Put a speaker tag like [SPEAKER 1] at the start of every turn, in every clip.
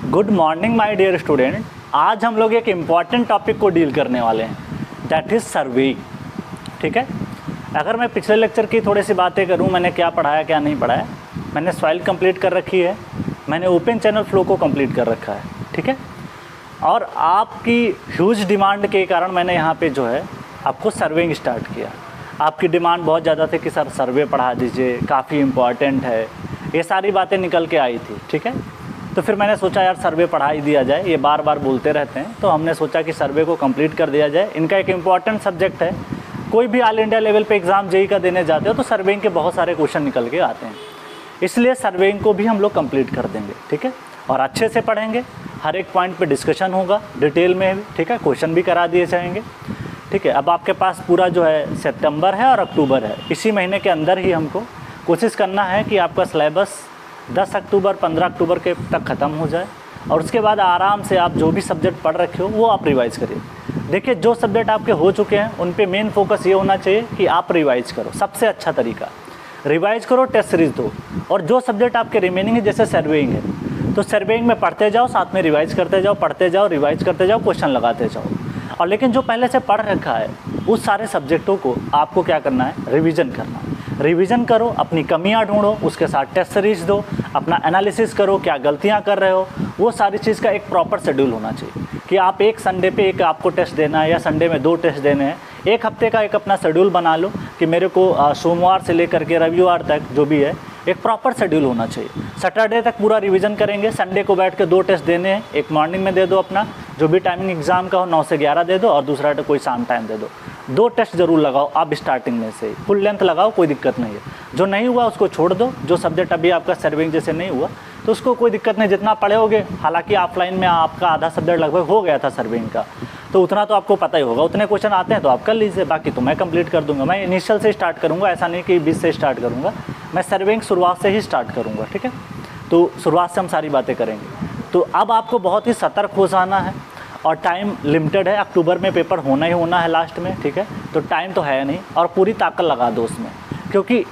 [SPEAKER 1] Good morning my dear student. आज हम लोग एक इम्पॉर्टेंट टॉपिक को डील करने वाले हैं, दैट इज़ सर्वेइंग। ठीक है, अगर मैं पिछले लेक्चर की थोड़ी सी बातें करूं, मैंने क्या पढ़ाया क्या नहीं पढ़ाया। मैंने सॉइल कंप्लीट कर रखी है, मैंने ओपन चैनल फ्लो को कंप्लीट कर रखा है। ठीक है, और आपकी ह्यूज डिमांड के कारण मैंने यहाँ पे जो है आपको सर्वेइंग स्टार्ट किया। आपकी डिमांड बहुत ज़्यादा थी कि सर सर्वे पढ़ा दीजिए, काफ़ी इम्पॉर्टेंट है, ये सारी बातें निकल के आई थी। ठीक है, तो फिर मैंने सोचा यार सर्वे पढ़ा ही दिया जाए, ये बार बार बोलते रहते हैं, तो हमने सोचा कि सर्वे को कंप्लीट कर दिया जाए। इनका एक इम्पॉर्टेंट सब्जेक्ट है, कोई भी ऑल इंडिया लेवल पे एग्ज़ाम जेईई का देने जाते हो तो सर्वेइंग के बहुत सारे क्वेश्चन निकल के आते हैं, इसलिए सर्वेइंग को भी हम लोग कंप्लीट कर देंगे। ठीक है, और अच्छे से पढ़ेंगे, हर एक पॉइंट पे डिस्कशन होगा डिटेल में भी। ठीक है, क्वेश्चन भी करा दिए जाएंगे। ठीक है, अब आपके पास पूरा जो है सितंबर है और अक्टूबर है, इसी महीने के अंदर ही हमको कोशिश करना है कि आपका सिलेबस 10 अक्टूबर 15 अक्टूबर के तक ख़त्म हो जाए, और उसके बाद आराम से आप जो भी सब्जेक्ट पढ़ रखे हो वो आप रिवाइज़ करिए। देखिए, जो सब्जेक्ट आपके हो चुके हैं उन पे मेन फोकस ये होना चाहिए कि आप रिवाइज़ करो। सबसे अच्छा तरीका रिवाइज़ करो, टेस्ट सीरीज दो। और जो सब्जेक्ट आपके रिमेनिंग है, जैसे सर्वेइंग है, तो सर्वेइंग में पढ़ते जाओ, साथ में रिवाइज़ करते जाओ, पढ़ते जाओ, रिवाइज़ करते जाओ, क्वेश्चन लगाते जाओ। और लेकिन जो पहले से पढ़ रखा है उस सारे सब्जेक्टों को आपको क्या करना है, रिवीजन करना है। रिवीजन करो, अपनी कमियां ढूंढो, उसके साथ टेस्ट सीरीज दो, अपना एनालिसिस करो, क्या गलतियां कर रहे हो, वो सारी चीज़ का एक प्रॉपर शेड्यूल होना चाहिए कि आप एक संडे पे एक आपको टेस्ट देना है या संडे में 2 टेस्ट देने हैं। एक हफ्ते का एक अपना शेड्यूल बना लो कि मेरे को सोमवार से लेकर के रविवार तक जो भी है एक प्रॉपर शेड्यूल होना चाहिए। सैटरडे तक पूरा रिवीजन करेंगे, संडे को बैठ के 2 टेस्ट देने हैं। एक मॉर्निंग में दे दो, अपना जो भी टाइमिंग एग्जाम का हो 9 से 11 दे दो, और दूसरा कोई शाम टाइम दे दो। 2 टेस्ट जरूर लगाओ आप स्टार्टिंग में से, फुल लेंथ लगाओ, कोई दिक्कत नहीं है। जो नहीं हुआ उसको छोड़ दो, जो सब्जेक्ट अभी आपका सर्वेइंग जैसे नहीं हुआ तो उसको कोई दिक्कत नहीं, जितना पढ़े होगे। हालांकि ऑफलाइन में आपका आधा सब्जेक्ट लगभग हो गया था सर्वेइंग का, तो उतना तो आपको पता ही होगा। उतने क्वेश्चन आते हैं तो आप कर लीजिए, बाकी तो मैं कंप्लीट कर दूंगा। मैं इनिशियल से स्टार्ट करूंगा, ऐसा नहीं कि 20 से स्टार्ट करूंगा, मैं सर्वेइंग शुरुआत से ही स्टार्ट करूंगा। ठीक है, तो शुरुआत से हम सारी बातें करेंगे। तो अब आपको बहुत ही सतर्क हो जाना है, और टाइम लिमिटेड है, अक्टूबर में पेपर होना ही होना है लास्ट में। ठीक है, तो टाइम तो है नहीं, और पूरी ताकत लगा दो उसमें, क्योंकि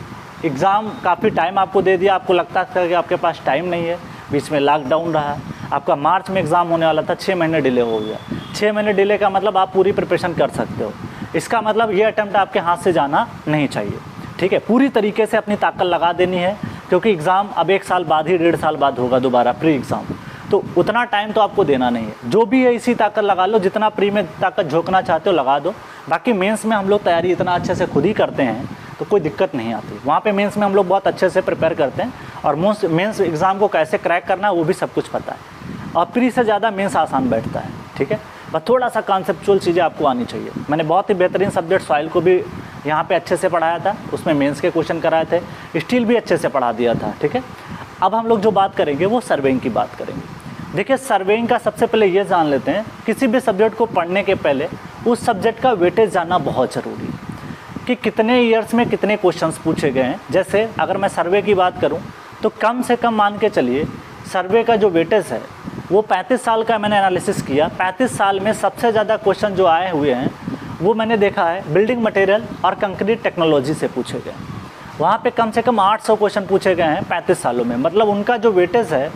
[SPEAKER 1] एग्ज़ाम काफ़ी टाइम आपको दे दिया। आपको लगता था कि आपके पास टाइम नहीं है, बीच में लॉकडाउन रहा, आपका मार्च में एग्ज़ाम होने वाला था, 6 महीने डिले हो गया। 6 महीने डिले का मतलब आप पूरी प्रिपरेशन कर सकते हो, इसका मतलब ये अटेम्प्ट आपके हाथ से जाना नहीं चाहिए। ठीक है, पूरी तरीके से अपनी ताकत लगा देनी है, क्योंकि एग्ज़ाम अब 1 साल बाद ही, 1.5 साल बाद होगा दोबारा प्री एग्ज़ाम, तो उतना टाइम तो आपको देना नहीं है। जो भी है इसी ताकत लगा लो, जितना प्री में ताकत झोंकना चाहते हो लगा दो। बाकी मेंस में हम लोग तैयारी इतना अच्छे से खुद ही करते हैं तो कोई दिक्कत नहीं आती। वहाँ पे मेंस में हम लोग बहुत अच्छे से प्रिपेयर करते हैं, और मेंस एग्ज़ाम को कैसे क्रैक करना है वो भी सब कुछ पता है, और प्री से ज़्यादा मेंस आसान बैठता है। ठीक है, बस थोड़ा सा कॉन्सेप्चुअल चीज़ें आपको आनी चाहिए। मैंने बहुत ही बेहतरीन सब्जेक्ट सॉइल को भी यहाँ पे अच्छे से पढ़ाया था, उसमें मेंस के क्वेश्चन कराए थे, स्टील भी अच्छे से पढ़ा दिया था। ठीक है, अब हम लोग जो बात करेंगे वो सर्वेइंग की बात करेंगे। देखिए, सर्वेइंग का सबसे पहले ये जान लेते हैं, किसी भी सब्जेक्ट को पढ़ने के पहले उस सब्जेक्ट का वेटेज जानना बहुत ज़रूरी है कि कितने ईयर्स में कितने क्वेश्चंस पूछे गए हैं। जैसे अगर मैं सर्वे की बात करूं तो कम से कम मान के चलिए सर्वे का जो वेटेज है वो 35 साल का मैंने एनालिसिस किया। 35 साल में सबसे ज़्यादा क्वेश्चन जो आए हुए हैं वो मैंने देखा है बिल्डिंग मटेरियल और कंक्रीट टेक्नोलॉजी से पूछे गए। वहाँ पे कम से कम 800 क्वेश्चन पूछे गए हैं 35 सालों में। मतलब उनका जो वेटेज है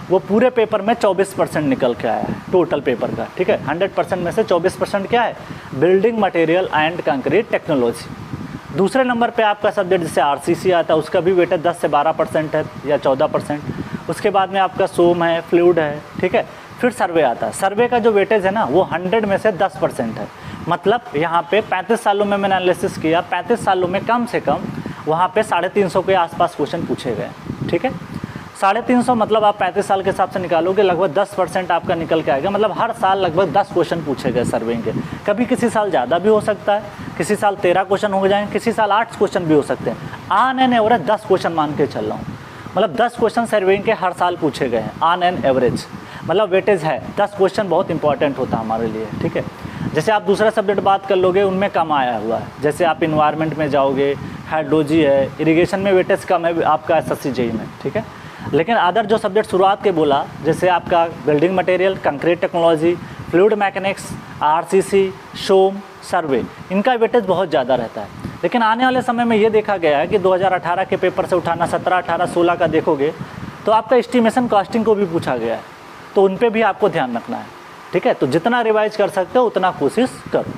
[SPEAKER 1] वो पूरे पेपर में 24% निकल के आया है टोटल पेपर का। ठीक है, 100% में से 24% क्या है, building material and concrete technology. दूसरे नंबर पे आपका सब्जेक्ट जैसे आरसीसी आता है, उसका भी वेटेज 10 से 12% है या 14%। उसके बाद में आपका सोम है, फ्लूइड है। ठीक है, फिर सर्वे आता है। सर्वे का जो वेटेज है ना वो 100 में से 10% है। मतलब यहाँ पे 35 सालों में मैंने एनालिसिस किया, 35 सालों में कम से कम वहाँ पे 350 के आसपास क्वेश्चन पूछे गए। ठीक है, 350 मतलब आप 35 साल के हिसाब से निकालोगे, लगभग 10% आपका निकल के आएगा। मतलब हर साल लगभग 10 क्वेश्चन पूछे गए सर्वेइंग के। कभी किसी साल ज़्यादा भी हो सकता है, किसी साल 13 क्वेश्चन हो जाएंगे, किसी साल 8 क्वेश्चन भी हो सकते हैं। ऑन एन एवरेज 10 क्वेश्चन मान के चल रहा हूँ, मतलब 10 क्वेश्चन सर्वेइंग के हर साल पूछे गए हैं ऑन एन एवरेज। मतलब वेटेज है 10 क्वेश्चन, बहुत इंपॉर्टेंट होता है हमारे लिए। ठीक है, जैसे आप दूसरा सब्जेक्ट बात कर लोगे उनमें कम आया हुआ है, जैसे आप इन्वायरमेंट में जाओगे, हाइड्रोलॉजी है, इरिगेशन में वेटेज कम है आपका एसएससी जेईई में। ठीक है, लेकिन अदर जो सब्जेक्ट शुरुआत के बोला, जैसे आपका building material, concrete technology, fluid mechanics, RCC, SOM, survey, इनका वेटेज बहुत ज़्यादा रहता है। लेकिन आने वाले समय में ये देखा गया है कि 2018 के पेपर से उठाना, 17, 18, 16 का देखोगे तो आपका एस्टिमेशन कॉस्टिंग को भी पूछा गया है। तो उन पे भी आपको ध्यान रखना है, ठीक है। तो जितना रिवाइज कर सकते हो उतना कोशिश करो।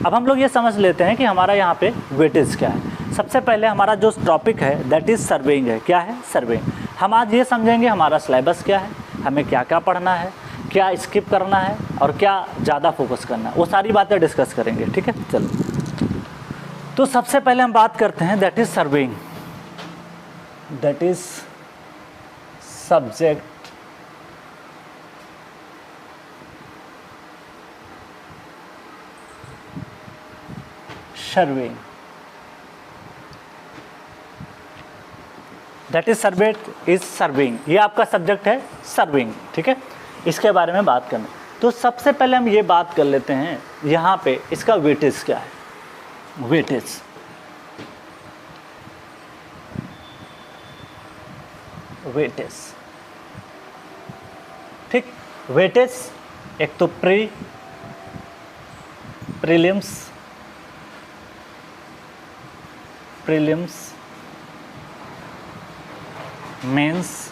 [SPEAKER 1] अब हम लोग ये समझ लेते हैं कि हमारा यहाँ पे वेटेज क्या है। सबसे पहले हमारा जो टॉपिक है दैट इज़ सर्वेइंग है। क्या है? सर्वेइंग। हम आज ये समझेंगे हमारा सिलेबस क्या है, हमें क्या क्या पढ़ना है, क्या स्किप करना है और क्या ज़्यादा फोकस करना है, वो सारी बातें डिस्कस करेंगे, ठीक है। चलो, तो सबसे पहले हम बात करते हैं that is surveying. That is subject surveying. That is subject is surveying, ये आपका सब्जेक्ट है सर्वेइंग, ठीक है। इसके बारे में बात करना, तो सबसे पहले हम ये बात कर लेते हैं यहाँ पे इसका वेटेज क्या है। वेटेज, वेटेज, ठीक। वेटेज एक तो प्रीलिम्स, मेंस,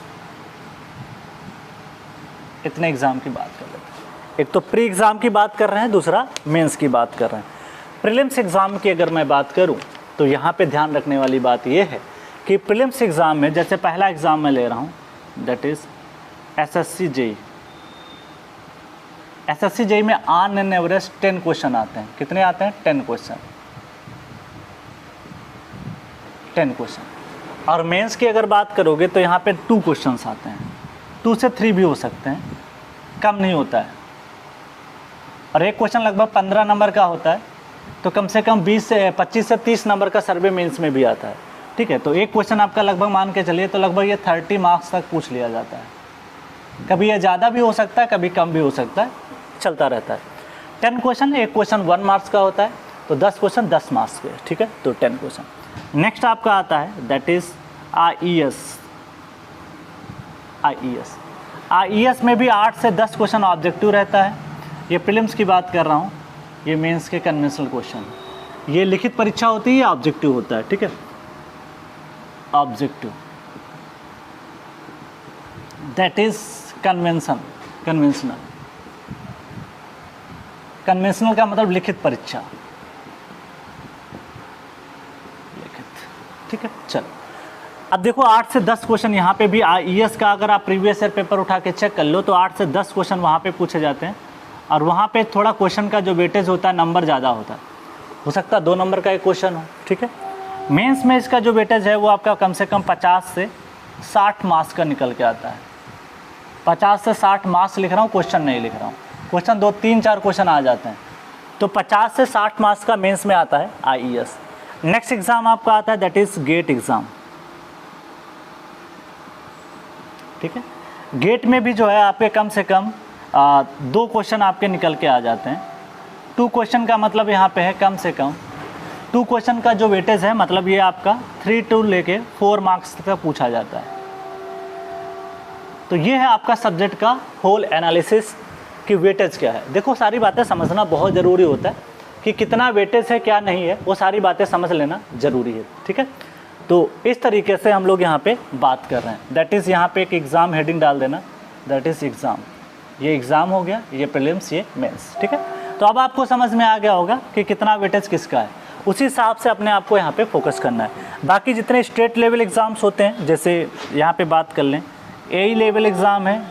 [SPEAKER 1] इतने एग्ज़ाम की बात कर लेते हैं। एक तो प्री एग्ज़ाम की बात कर रहे हैं, दूसरा मेंस की बात कर रहे हैं। प्रीलिम्स एग्ज़ाम की अगर मैं बात करूं तो यहाँ पे ध्यान रखने वाली बात ये है कि प्रीलिम्स एग्ज़ाम में जैसे पहला एग्ज़ाम मैं ले रहा हूँ that is SSC JE. SSC JE में ऑन एन एवरेज 10 क्वेश्चन आते हैं। कितने आते हैं? 10 क्वेश्चन, 10 क्वेश्चन। और मेंस की अगर बात करोगे तो यहाँ पे 2 क्वेश्चंस आते हैं, 2 से 3 भी हो सकते हैं, कम नहीं होता है। और एक क्वेश्चन लगभग 15 नंबर का होता है, तो कम से कम 25 से 30 नंबर का सर्वे मेंस में भी आता है, ठीक है। तो एक क्वेश्चन आपका लगभग मान के चलिए तो लगभग ये 30 मार्क्स तक पूछ लिया जाता है। कभी ये ज़्यादा भी हो सकता है, कभी कम भी हो सकता है, चलता रहता है। 10 क्वेश्चन, एक क्वेश्चन 1 मार्क्स का होता है, तो 10 क्वेश्चन 10 मार्क्स के, ठीक है। तो 10 क्वेश्चन। नेक्स्ट आपका आता है दैट इज़ आईईएस। आईईएस में भी 8 से 10 क्वेश्चन ऑब्जेक्टिव रहता है। ये प्रीलिम्स की बात कर रहा हूँ, ये मेंस के कन्वेंशनल क्वेश्चन। ये लिखित परीक्षा होती है या ऑब्जेक्टिव होता है, ठीक है। ऑब्जेक्टिव दैट इज कन्वेंशनल का मतलब लिखित परीक्षा, ठीक है। चलो, अब देखो 8 से 10 क्वेश्चन यहाँ पे भी आईईएस का अगर आप प्रीवियस ईयर पेपर उठा के चेक कर लो तो 8 से 10 क्वेश्चन वहाँ पे पूछे जाते हैं। और वहाँ पे थोड़ा क्वेश्चन का जो वेटेज होता है नंबर ज़्यादा होता है, हो सकता है 2 नंबर का एक क्वेश्चन हो, ठीक है। मेंस में इसका जो वेटेज है वो आपका कम से कम 50 से 60 मार्क्स का निकल के आता है। 50 से 60 मार्क्स लिख रहा हूँ, क्वेश्चन नहीं लिख रहा हूँ। क्वेश्चन 2, 3, 4 क्वेश्चन आ जाते हैं, तो 50 से 60 मार्क्स का मेंस में आता है आईईएस। नेक्स्ट एग्ज़ाम आपका आता है दैट इज़ गेट एग्ज़ाम, ठीक है। गेट में भी जो है आपके कम से कम 2 क्वेश्चन आपके निकल के आ जाते हैं। 2 क्वेश्चन का मतलब यहाँ पे है कम से कम 2 क्वेश्चन का जो वेटेज है, मतलब ये आपका 3 to लेके 4 मार्क्स तक पूछा जाता है। तो ये है आपका सब्जेक्ट का होल एनालिसिस कि वेटेज क्या है। देखो, सारी बातें समझना बहुत ज़रूरी होता है कि कितना वेटेज है क्या नहीं है, वो सारी बातें समझ लेना ज़रूरी है, ठीक है। तो इस तरीके से हम लोग यहाँ पे बात कर रहे हैं। दैट इज़ यहाँ पे एक एग्ज़ाम हेडिंग डाल देना, दैट इज़ एग्ज़ाम। ये एग्ज़ाम हो गया, ये प्रीलिम्स, ये मेंस, ठीक है। तो अब आपको समझ में आ गया होगा कि कितना वेटेज किसका है, उसी हिसाब से अपने आप को यहाँ पे फोकस करना है। बाकी जितने स्टेट लेवल एग्ज़ाम्स होते हैं, जैसे यहाँ पे बात कर लें, एई लेवल एग्ज़ाम है,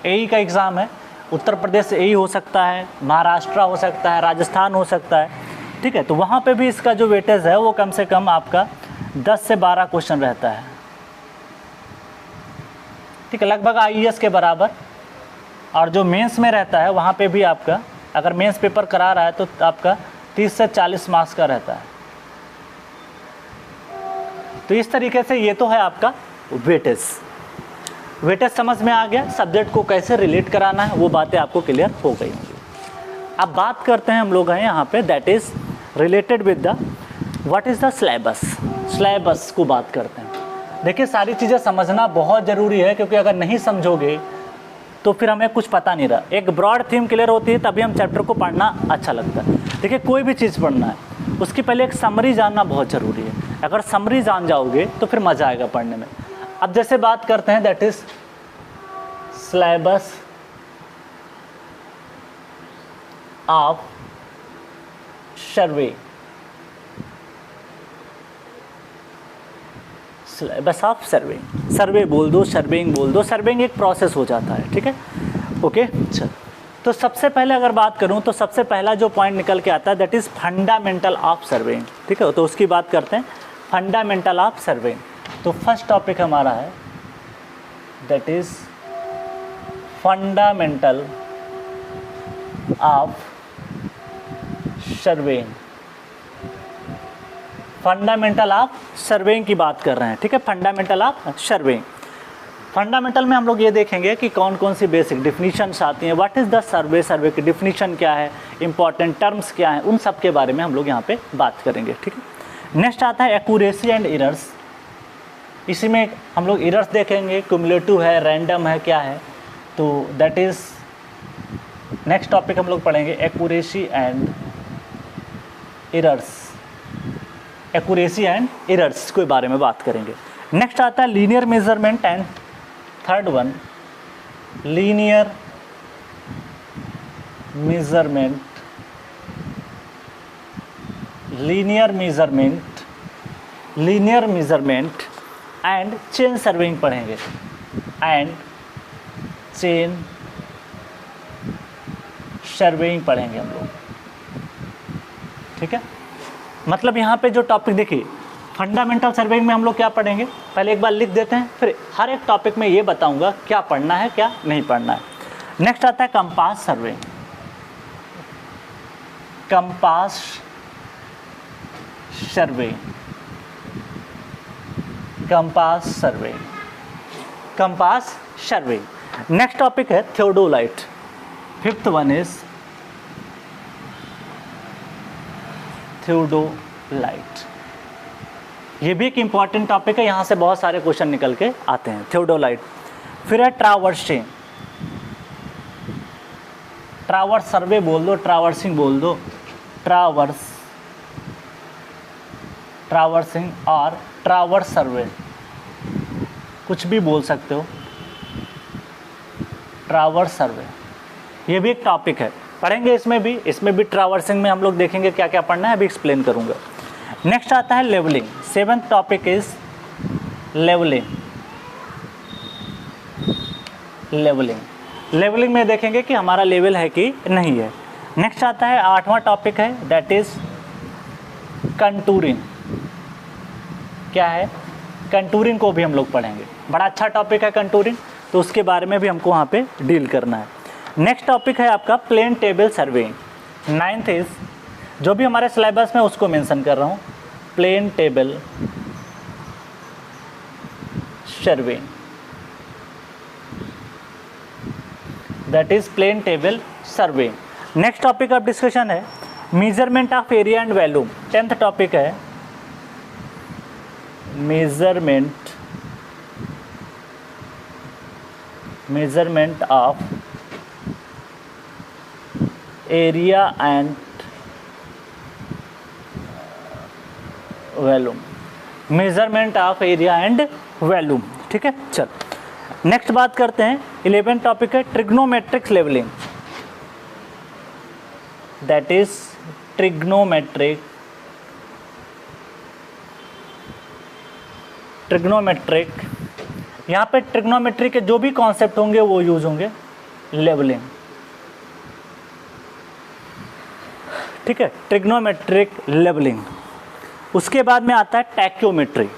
[SPEAKER 1] एई का एग्ज़ाम है, उत्तर प्रदेश एई हो सकता है, महाराष्ट्र हो सकता है, राजस्थान हो सकता है, ठीक है। तो वहाँ पे भी इसका जो वेटेज है वो कम से कम आपका 10 से 12 क्वेश्चन रहता है, ठीक है, लगभग आईईएस के बराबर। और जो मेंस में रहता है वहाँ पे भी आपका, अगर मेंस पेपर करा रहा है तो आपका 30 से 40 मार्क्स का रहता है। तो इस तरीके से ये तो है आपका वेटेज। वेटेज समझ में आ गया, सब्जेक्ट को कैसे रिलेट कराना है वो बातें आपको क्लियर हो गई होंगी। अब बात करते हैं हम लोग हैं यहाँ पे that is related with the what is the syllabus. Syllabus को बात करते हैं। देखिए, सारी चीज़ें समझना बहुत ज़रूरी है, क्योंकि अगर नहीं समझोगे तो फिर हमें कुछ पता नहीं रहा। एक ब्रॉड थीम क्लियर होती है तभी हम चैप्टर को पढ़ना अच्छा लगता है। देखिए, कोई भी चीज़ पढ़ना है उसकी पहले एक समरी जानना बहुत ज़रूरी है। अगर समरी जान जाओगे तो फिर मज़ा आएगा पढ़ने में। अब जैसे बात करते हैं that is syllabus of survey, syllabus of surveying, survey बोल दो, सर्वेइंग बोल दो, सर्वेइंग एक प्रोसेस हो जाता है, ठीक है, ओके। चल, तो सबसे पहले अगर बात करूं तो सबसे पहला जो पॉइंट निकल के आता है that is fundamental of surveying, ठीक है, तो उसकी बात करते हैं, फंडामेंटल ऑफ सर्वेइंग। तो फर्स्ट टॉपिक हमारा है that is fundamental of surveying, fundamental of surveying की बात कर रहे हैं, ठीक है, फंडामेंटल ऑफ सर्वेइंग। फंडामेंटल में हम लोग ये देखेंगे कि कौन कौन सी बेसिक डिफिनीशंस आती हैं, व्हाट इज़ द सर्वे, सर्वे की डिफिनीशन क्या है, इंपॉर्टेंट टर्म्स क्या हैं, उन सब के बारे में हम लोग यहाँ पे बात करेंगे, ठीक है। नेक्स्ट आता है एक्यूरेसी एंड एरर्स, इसी में हम लोग एरर्स देखेंगे, क्युमुलेटिव है, रैंडम है, क्या है, तो दैट इज़ नेक्स्ट टॉपिक हम लोग पढ़ेंगे, accuracy and errors, accuracy and errors के बारे में बात करेंगे। नेक्स्ट आता है linear measurement and third one linear measurement, linear measurement, linear measurement and chain surveying पढ़ेंगे, एंड चेन सर्वेइंग पढ़ेंगे हम लोग, ठीक है। मतलब यहाँ पे जो टॉपिक देखिए, फंडामेंटल सर्वेइंग में हम लोग क्या पढ़ेंगे, पहले एक बार लिख देते हैं, फिर हर एक टॉपिक में ये बताऊंगा क्या पढ़ना है क्या नहीं पढ़ना है। नेक्स्ट आता है compass surveying, compass surveying, compass surveying, compass surveying. Next topic है theodolite, fifth one is theodolite, ये भी एक इम्पॉर्टेंट टॉपिक है, यहाँ से बहुत सारे क्वेश्चन निकल के आते हैं, थियोडोलाइट। फिर है ट्रावर्सिंग, ट्रावर्स सर्वे बोल दो, ट्रावर्सिंग बोल दो, ट्रावर्स, ट्रावर्सिंग और ट्रावर्स सर्वे, कुछ भी बोल सकते हो, ट्रावर्स सर्वे, ये भी एक टॉपिक है, पढ़ेंगे इसमें भी ट्रावर्सिंग में हम लोग देखेंगे क्या क्या पढ़ना है, अभी एक्सप्लेन करूँगा। नेक्स्ट आता है levelling, seventh topic is levelling, levelling, levelling में देखेंगे कि हमारा लेवल है कि नहीं है। नेक्स्ट आता है आठवां टॉपिक है दैट इज कंटूरिंग, क्या है, कंटूरिंग को भी हम लोग पढ़ेंगे, बड़ा अच्छा टॉपिक है कंटूरिंग, तो उसके बारे में भी हमको वहाँ पे डील करना है। नेक्स्ट टॉपिक है आपका plane table surveying, ninth is, जो भी हमारे सिलेबस में उसको मेंशन कर रहा हूँ, plane table surveying, that is plane table surveying. Next topic of discussion है measurement of area and volume, tenth topic है measurement, measurement of area and volume, measurement of area and volume, ठीक है। चल next बात करते हैं, 11 topic है trigonometric levelling, that is trigonometric, trigonometric, यहाँ पे ट्रिग्नोमेट्री के जो भी कॉन्सेप्ट होंगे वो यूज होंगे, लेवलिंग, ठीक है, ट्रिग्नोमेट्रिक लेवलिंग। उसके बाद में आता है टैक्योमेट्री,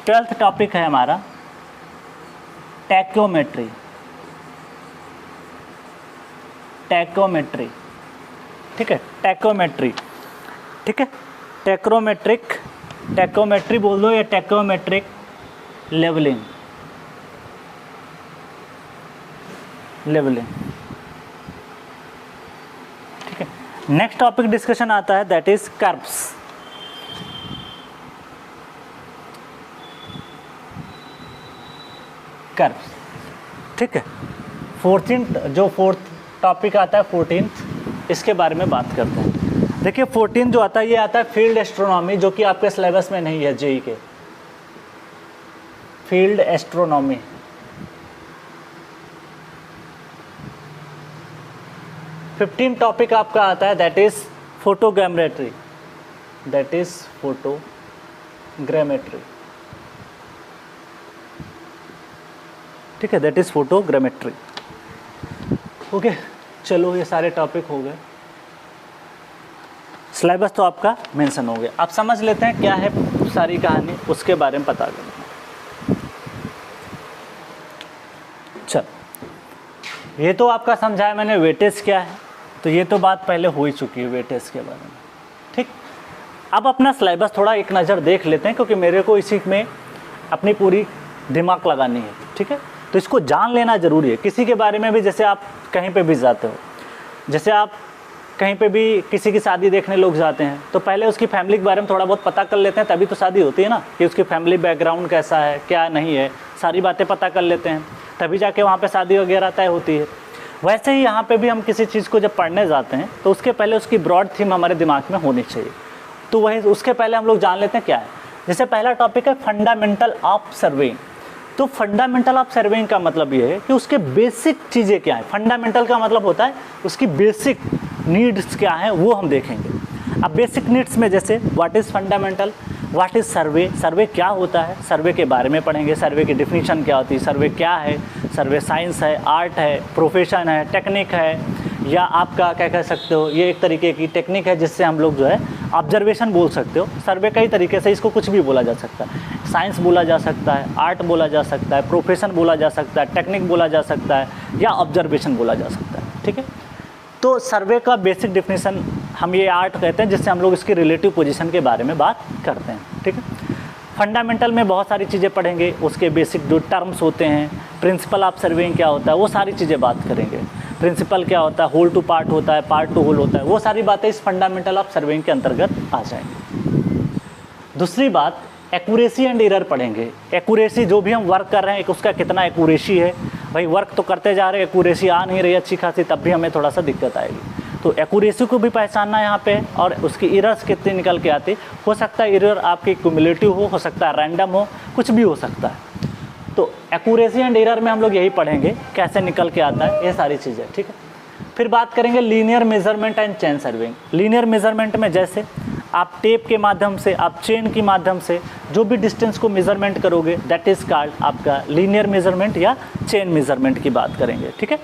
[SPEAKER 1] 12th टॉपिक है हमारा टैक्योमेट्री, टैक्योमेट्री, ठीक है, टैक्योमेट्री, ठीक है, टैक्रोमेट्रिक, टैक्योमेट्री बोल दो या टैक्योमेट्रिक लेवलिंग, लेवलिंग, ठीक है। नेक्स्ट टॉपिक डिस्कशन आता है दैट इज कर्व्स, कर्व्स, ठीक है। 14th जो फोर्थ टॉपिक आता है 14th, इसके बारे में बात करते हैं। देखिए 14 जो आता है ये आता है फील्ड एस्ट्रोनॉमी, जो कि आपके सिलेबस में नहीं है जेई के, फील्ड एस्ट्रोनॉमी, 15 टॉपिक आपका आता है that is photogrammetry, that is photogrammetry, ठीक है, दैट इज़ फोटोग्रामेट्री। ओके, चलो ये सारे टॉपिक हो गए, सिलेबस तो आपका मेंशन हो गया। आप समझ लेते हैं क्या है सारी कहानी, उसके बारे में पता करें। चल, ये तो आपका समझाया मैंने वेटेज क्या है, तो ये तो बात पहले हो ही चुकी है वेटेज के बारे में, ठीक। अब अपना सिलेबस थोड़ा एक नज़र देख लेते हैं, क्योंकि मेरे को इसी में अपनी पूरी दिमाग लगानी है, ठीक है। तो इसको जान लेना ज़रूरी है। किसी के बारे में भी, जैसे आप कहीं पे भी जाते हो, जैसे आप कहीं पे भी किसी की शादी देखने लोग जाते हैं, तो पहले उसकी फैमिली के बारे में थोड़ा बहुत पता कर लेते हैं, तभी तो शादी होती है ना, कि उसकी फैमिली बैकग्राउंड कैसा है, क्या नहीं है, सारी बातें पता कर लेते हैं, तभी जाके वहाँ पे शादी वगैरह तय होती है। वैसे ही यहाँ पे भी हम किसी चीज़ को जब पढ़ने जाते हैं, तो उसके पहले उसकी ब्रॉड थीम हमारे दिमाग में होनी चाहिए। तो वही उसके पहले हम लोग जान लेते हैं क्या है। जैसे पहला टॉपिक है फंडामेंटल ऑफ सर्वेइंग। तो फंडामेंटल ऑफ सर्वेइंग का मतलब ये है कि उसके बेसिक चीज़ें क्या है। फंडामेंटल का मतलब होता है उसकी बेसिक नीड्स क्या हैं, वो हम देखेंगे। अब बेसिक नीड्स में जैसे what is fundamental, what is survey, survey क्या होता है, सर्वे के बारे में पढ़ेंगे, सर्वे की डिफिनीशन क्या होती है, सर्वे क्या है, सर्वे साइंस है, आर्ट है, प्रोफेशन है, टेक्निक है, या आपका क्या कह सकते हो, ये एक तरीके की टेक्निक है जिससे हम लोग जो है ऑब्जर्वेशन बोल सकते हो। सर्वे कई तरीके से, इसको कुछ भी बोला जा सकता है, साइंस बोला जा सकता है, आर्ट बोला जा सकता है, प्रोफेशन बोला जा सकता है, टेक्निक बोला जा सकता है, या ऑब्जर्वेशन बोला जा सकता है, ठीक है। तो सर्वे का बेसिक डिफिनीशन हम ये आर्ट कहते हैं, जिससे हम लोग इसकी रिलेटिव पोजीशन के बारे में बात करते हैं, ठीक है। फंडामेंटल में बहुत सारी चीज़ें पढ़ेंगे, उसके बेसिक जो टर्म्स होते हैं, प्रिंसिपल ऑफ सर्वेइंग क्या होता है, वो सारी चीज़ें बात करेंगे। प्रिंसिपल क्या होता है, होल टू पार्ट होता है, पार्ट टू होल होता है, वो सारी बातें इस फंडामेंटल ऑफ सर्वेइंग के अंतर्गत आ जाएंगी। दूसरी बात, एक्यूरेसी एंड एरर पढ़ेंगे। एक्यूरेसी, जो भी हम वर्क कर रहे हैं उसका कितना एक्यूरेसी है। भाई वर्क तो करते जा रहे हैं, एक्यूरेसी आ नहीं रही अच्छी खासी, तब भी हमें थोड़ा सा दिक्कत आएगी। तो एक्यूरेसी को भी पहचानना है यहाँ पे, और उसकी एरर्स कितनी निकल के आती। हो सकता है एरर आपकी क्यूमुलेटिव हो सकता है रैंडम हो, कुछ भी हो सकता है। तो एक्यूरेसी एंड एरर में हम लोग यही पढ़ेंगे, कैसे निकल के आता है ये सारी चीज़ें, ठीक है। फिर बात करेंगे linear measurement and chain serving. Linear measurement में जैसे आप टेप के माध्यम से, आप चेन के माध्यम से जो भी डिस्टेंस को मेजरमेंट करोगे, दैट इज़ कॉल्ड आपका लीनियर मेजरमेंट या चेन मेजरमेंट की बात करेंगे, ठीक है।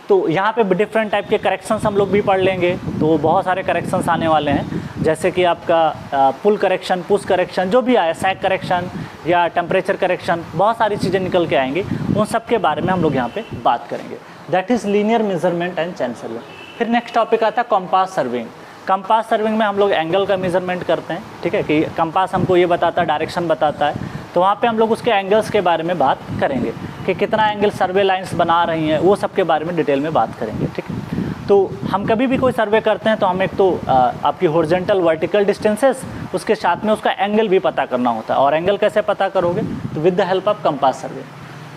[SPEAKER 1] तो यहाँ पे डिफरेंट टाइप के करेक्शंस हम लोग भी पढ़ लेंगे। तो बहुत सारे करेक्शंस आने वाले हैं, जैसे कि आपका पुल करेक्शन, पुश करेक्शन, जो भी आए, सैग करेक्शन या टेम्परेचर करेक्शन, बहुत सारी चीज़ें निकल के आएंगी। उन सब के बारे में हम लोग यहाँ पे बात करेंगे। That is linear measurement and chain serving. फिर नेक्स्ट टॉपिक आता है कंपास सर्विंग। कंपास सर्विंग में हम लोग एंगल का मेजरमेंट करते हैं, ठीक है, कि कंपास हमको ये बताता है, डायरेक्शन बताता है। तो वहाँ पे हम लोग उसके एंगल्स के बारे में बात करेंगे कि कितना एंगल सर्वे लाइंस बना रही हैं, वो सब के बारे में डिटेल में बात करेंगे, ठीक है। तो हम कभी भी कोई सर्वे करते हैं तो हम एक तो आपकी हॉरिजॉन्टल वर्टिकल डिस्टेंसेस, उसके साथ में उसका एंगल भी पता करना होता है। और एंगल कैसे पता करोगे, तो with the help of compass survey.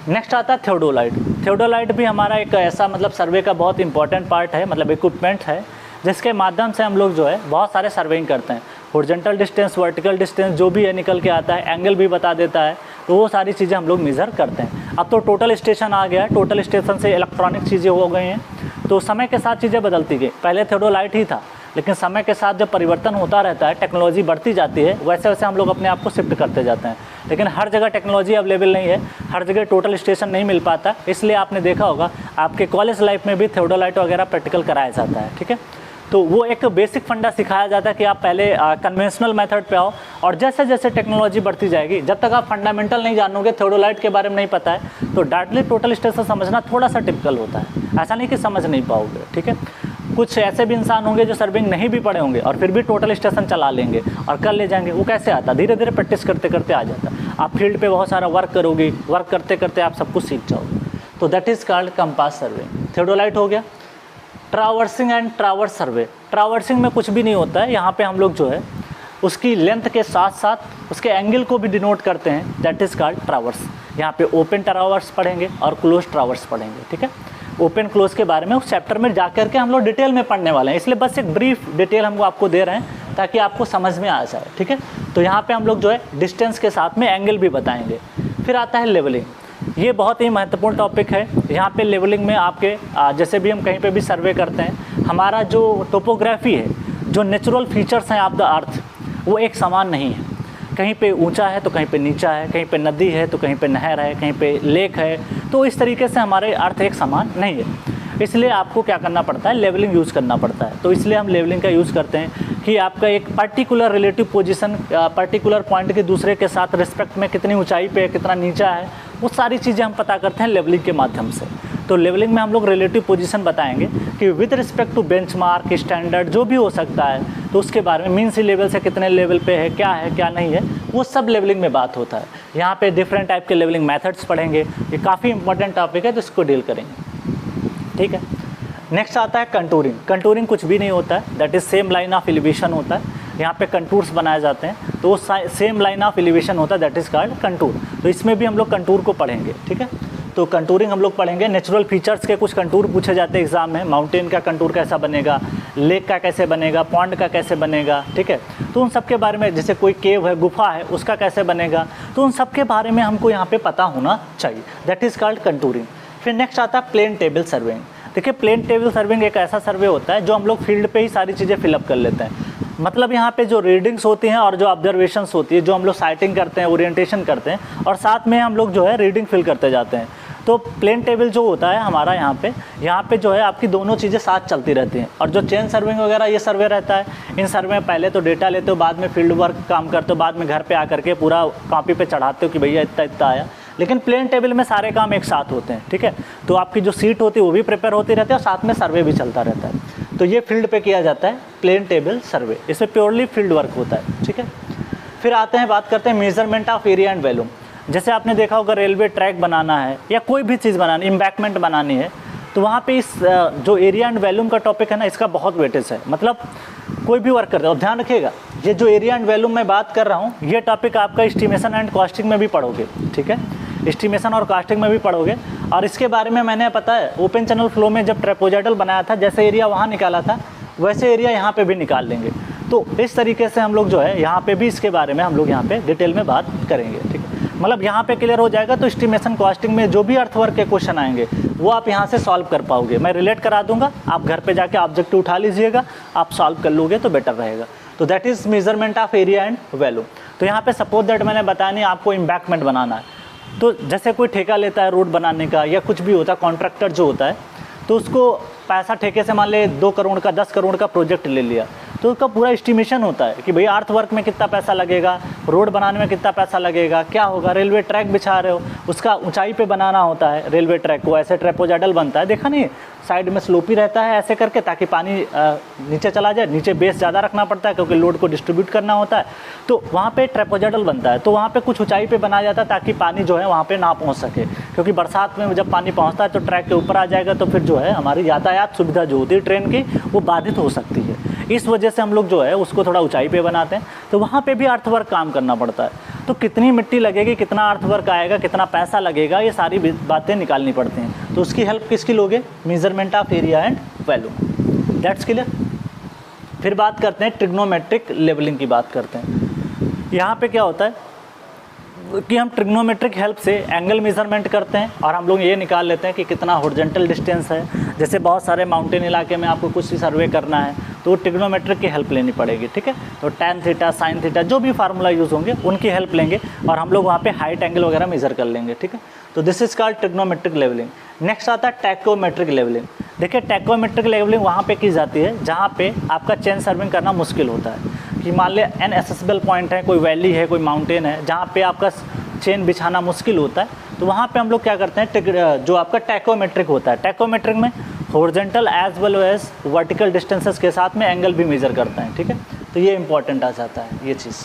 [SPEAKER 1] Next आता है थियोडोलाइट। थियोडोलाइट भी हमारा एक ऐसा मतलब सर्वे का बहुत इंपॉर्टेंट पार्ट है, मतलब इक्विपमेंट है, जिसके माध्यम से हम लोग जो है बहुत सारे सर्वेइंग करते हैं। हॉरिजॉन्टल डिस्टेंस, वर्टिकल डिस्टेंस जो भी है निकल के आता है, एंगल भी बता देता है, तो वो सारी चीज़ें हम लोग मेज़र करते हैं। अब तो टोटल स्टेशन आ गया है, टोटल स्टेशन से इलेक्ट्रॉनिक चीज़ें हो गई हैं, तो समय के साथ चीज़ें बदलती गई। पहले थियोडोलाइट ही था, लेकिन समय के साथ जब परिवर्तन होता रहता है, टेक्नोलॉजी बढ़ती जाती है, वैसे वैसे हम लोग अपने आप को शिफ्ट करते जाते हैं। लेकिन हर जगह टेक्नोलॉजी अवेलेबल नहीं है, हर जगह टोटल स्टेशन नहीं मिल पाता, इसलिए आपने देखा होगा आपके कॉलेज लाइफ में भी थियोडोलाइट वगैरह प्रैक्टिकल कराया जाता है, ठीक है। तो वो एक बेसिक फंडा सिखाया जाता है कि आप पहले कन्वेंशनल मेथड पे आओ, और जैसे जैसे टेक्नोलॉजी बढ़ती जाएगी, जब तक आप फंडामेंटल नहीं जानोगे, थियोडोलाइट के बारे में नहीं पता है, तो डायरेक्टली टोटल स्टेशन समझना थोड़ा सा टिपिकल होता है। ऐसा नहीं कि समझ नहीं पाओगे, ठीक है। कुछ ऐसे भी इंसान होंगे जो सर्विंग नहीं भी पढ़े होंगे और फिर भी टोटल स्टेशन चला लेंगे और कर ले जाएंगे। वो कैसे आता, धीरे धीरे प्रैक्टिस करते करते आ जाता है। आप फील्ड पे बहुत सारा वर्क करोगे, वर्क करते करते आप सब कुछ सीख जाओगे। तो that is called compass serving. Theodolite हो गया। Traversing and traverse survey. Traversing में कुछ भी नहीं होता है, यहाँ पे हम लोग जो है उसकी लेंथ के साथ साथ उसके एंगल को भी डिनोट करते हैं, दैट इज़ कॉल्ड ट्रावर्स। यहाँ पे ओपन ट्रावर्स पढ़ेंगे और क्लोज ट्रावर्स पढ़ेंगे, ठीक है। ओपन क्लोज के बारे में उस चैप्टर में जा करके हम लोग डिटेल में पढ़ने वाले हैं, इसलिए बस एक ब्रीफ डिटेल हमको आपको दे रहे हैं ताकि आपको समझ में आ जाए, ठीक है। तो यहाँ पे हम लोग जो है डिस्टेंस के साथ में एंगल भी बताएंगे। फिर आता है लेवलिंग। ये बहुत ही महत्वपूर्ण टॉपिक है। यहाँ पे लेवलिंग में आपके जैसे भी हम कहीं पे भी सर्वे करते हैं हमारा जो टोपोग्राफी है, जो नेचुरल फीचर्स हैं ऑफ द अर्थ, वो एक समान नहीं है। कहीं पे ऊंचा है तो कहीं पे नीचा है, कहीं पे नदी है तो कहीं पे नहर है, कहीं पे लेक है। तो इस तरीके से हमारे अर्थ एक समान नहीं है। इसलिए आपको क्या करना पड़ता है, लेवलिंग यूज़ करना पड़ता है। तो इसलिए हम लेवलिंग का यूज़ करते हैं कि आपका एक particular relative position particular point के दूसरे के साथ रिस्पेक्ट में कितनी ऊंचाई पे है, कितना नीचा है, वो सारी चीज़ें हम पता करते हैं लेवलिंग के माध्यम से। तो लेवलिंग में हम लोग रिलेटिव पोजीशन बताएंगे कि with respect to benchmark, standard जो भी हो सकता है, तो उसके बारे में मीन सी लेवल से कितने लेवल पे है क्या नहीं है, वो सब लेवलिंग में बात होता है। यहाँ पे डिफरेंट टाइप के लेवलिंग मेथड्स पढ़ेंगे। ये काफ़ी इंपॉर्टेंट टॉपिक है, तो इसको डील करेंगे, ठीक है। नेक्स्ट आता है कंटूरिंग। कंटूरिंग कुछ भी नहीं होता है, that is same line of elevation होता है। यहाँ पे कंटूर्स बनाए जाते हैं, तो वो सेम लाइन ऑफ एलिवेशन होता है, दैट इज़ कॉल्ड कंटूर। तो इसमें भी हम लोग कंटूर को पढ़ेंगे, ठीक है। तो कंटूरिंग हम लोग पढ़ेंगे। नेचुरल फीचर्स के कुछ कंटूर पूछे जाते हैं एग्जाम में। माउंटेन का कंटूर कैसा बनेगा, लेक का कैसे बनेगा, पॉन्ड का कैसे बनेगा, ठीक है। तो उन सब के बारे में, जैसे कोई केव है, गुफा है, उसका कैसे बनेगा, तो उन सब के बारे में हमको यहाँ पे पता होना चाहिए, दैट इज़ कॉल्ड कंटूरिंग। फिर नेक्स्ट आता है प्लेन टेबल सर्वेइंग। देखिए, प्लेन टेबल सर्विंग एक ऐसा सर्वे होता है जो हम लोग फील्ड पे ही सारी चीज़ें फिलअप कर लेते हैं। मतलब यहाँ पे जो रीडिंग्स होती हैं और जो ऑब्जर्वेशंस होती है, जो हम लोग साइटिंग करते हैं, ओरिएंटेशन करते हैं, और साथ में हम लोग जो है रीडिंग फिल करते जाते हैं। तो प्लेन टेबल जो होता है हमारा यहाँ पे जो है आपकी दोनों चीज़ें साथ चलती रहती हैं। और जो चेन सर्विंग वगैरह ये सर्वे रहता है, इन सर्वे में पहले तो डेटा लेते हो, बाद में फील्ड वर्क काम करते हो, बाद में घर पे आकर के पूरा कॉपी पे चढ़ाते हो कि भैया इतना इतना आया। लेकिन प्लेन टेबल में सारे काम एक साथ होते हैं, ठीक है। तो आपकी जो सीट होती है वो भी प्रिपेयर होती रहती है और साथ में सर्वे भी चलता रहता है। तो ये फील्ड पे किया जाता है प्लेन टेबल सर्वे, इसमें प्योरली फील्ड वर्क होता है, ठीक है। फिर आते हैं, बात करते हैं measurement of area and volume. जैसे आपने देखा होगा, रेलवे ट्रैक बनाना है या कोई भी चीज़ बनानी, एम्बैंकमेंट बनानी है, तो वहाँ पे इस जो एरिया एंड वॉल्यूम का टॉपिक है ना, इसका बहुत वेटेज है। मतलब कोई भी वर्क करते हो, ध्यान रखिएगा, ये जो एरिया एंड वॉल्यूम मैं बात कर रहा हूँ, ये टॉपिक आपका एस्टिमेशन एंड कॉस्टिंग में भी पढ़ोगे, ठीक है। एस्टिमेशन और कास्टिंग में भी पढ़ोगे। और इसके बारे में मैंने पता है ओपन चैनल फ्लो में जब ट्रेपोजाइडल बनाया था, जैसे एरिया वहाँ निकाला था वैसे एरिया यहाँ पे भी निकाल लेंगे। तो इस तरीके से हम लोग जो है यहाँ पे भी इसके बारे में हम लोग यहाँ पे डिटेल में बात करेंगे, ठीक है। मतलब यहाँ पे क्लियर हो जाएगा। तो एस्टिमेशन कॉस्टिंग में जो भी अर्थवर्क के क्वेश्चन आएंगे वो आप यहाँ से सॉल्व कर पाओगे। मैं रिलेट करा दूंगा, आप घर पे जाके ऑब्जेक्टिव उठा लीजिएगा, आप सॉल्व कर लोगे तो बेटर रहेगा। तो that is measurement of area and value. तो यहाँ पे सपोज दैट मैंने बताया नहीं, आपको एम्बैंकमेंट बनाना है, तो जैसे कोई ठेका लेता है रोड बनाने का या कुछ भी होता है, कॉन्ट्रैक्टर जो होता है, तो उसको पैसा ठेके से मान ले 2 करोड़ का 10 करोड़ का प्रोजेक्ट ले लिया, तो उसका पूरा एस्टिमेशन होता है कि भैया अर्थ वर्क में कितना पैसा लगेगा, रोड बनाने में कितना पैसा लगेगा, क्या होगा। रेलवे ट्रैक बिछा रहे हो, उसका ऊंचाई पे बनाना होता है रेलवे ट्रैक को, ऐसे ट्रेपोजाइडल बनता है, देखा नहीं, साइड में स्लोपी रहता है ऐसे करके, ताकि पानी नीचे चला जाए। नीचे बेस ज़्यादा रखना पड़ता है क्योंकि लोड को डिस्ट्रीब्यूट करना होता है, तो वहाँ पे ट्रेपोजाइडल बनता है। तो वहाँ पे कुछ ऊंचाई पे बनाया जाता है ताकि पानी जो है वहाँ पे ना पहुँच सके, क्योंकि बरसात में जब पानी पहुँचता है तो ट्रैक के ऊपर आ जाएगा, तो फिर जो है हमारी यातायात सुविधा जो होती है ट्रेन की वो बाधित हो सकती है। इस वजह से हम लोग जो है उसको थोड़ा ऊंचाई पे बनाते हैं। तो वहाँ पे भी अर्थवर्क काम करना पड़ता है। तो कितनी मिट्टी लगेगी, कितना अर्थवर्क आएगा, कितना पैसा लगेगा, ये सारी बातें निकालनी पड़ती हैं। तो उसकी हेल्प किसकी लोगे, measurement of area and value, that's clear. फिर बात करते हैं ट्रिग्नोमेट्रिक लेवलिंग की बात करते हैं। यहाँ पे क्या होता है कि हम ट्रिग्नोमेट्रिक हेल्प से एंगल मेजरमेंट करते हैं और हम लोग ये निकाल लेते हैं कि कितना हॉरिजॉन्टल डिस्टेंस है। जैसे बहुत सारे माउंटेन इलाके में आपको कुछ भी सर्वे करना है तो ट्रिग्नोमेट्रिक की हेल्प लेनी पड़ेगी, ठीक है। तो टैन थीटा, साइन थीटा, जो भी फार्मूला यूज़ होंगे उनकी हेल्प लेंगे और हम लोग वहाँ पे हाइट एंगल वगैरह मेजर कर लेंगे, ठीक है। तो this is called trigonometric levelling. Next आता है टैकोमेट्रिक लेवलिंग। देखिए, टैकोमेट्रिक लेवलिंग वहाँ पे की जाती है जहाँ पे आपका चेन सर्विंग करना मुश्किल होता है। कि मान ले इनएसेसिबल पॉइंट है, कोई वैली है, कोई माउंटेन है, जहाँ पे आपका चेन बिछाना मुश्किल होता है, तो वहाँ पे हम लोग क्या करते हैं, जो आपका टैकोमेट्रिक होता है, टैकोमेट्रिक में horizontal as well as vertical distances के साथ में एंगल भी मेजर करते हैं, ठीक है। तो ये इंपॉर्टेंट आ जाता है ये चीज़,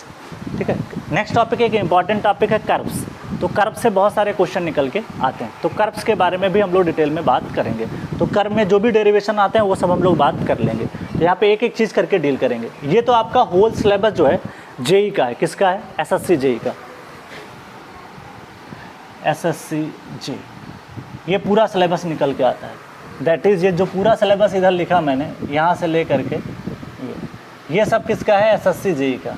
[SPEAKER 1] ठीक है। नेक्स्ट टॉपिक एक इंपॉर्टेंट टॉपिक है कर्व्स। तो कर्व से बहुत सारे क्वेश्चन निकल के आते हैं, तो कर्व्स के बारे में भी हम लोग डिटेल में बात करेंगे। तो कर्व में जो भी डेरिवेशन आते हैं वो सब हम लोग बात कर लेंगे। तो यहाँ पे एक एक चीज़ करके डील करेंगे। ये तो आपका होल सिलेबस जो है जेई का है, किसका है, एसएससी जेई का, एसएससी जेई, ये पूरा सिलेबस निकल के आता है। दैट इज़ ये जो पूरा सिलेबस इधर लिखा मैंने यहाँ से ले करके ये सब किसका है, एसएससी जेई का।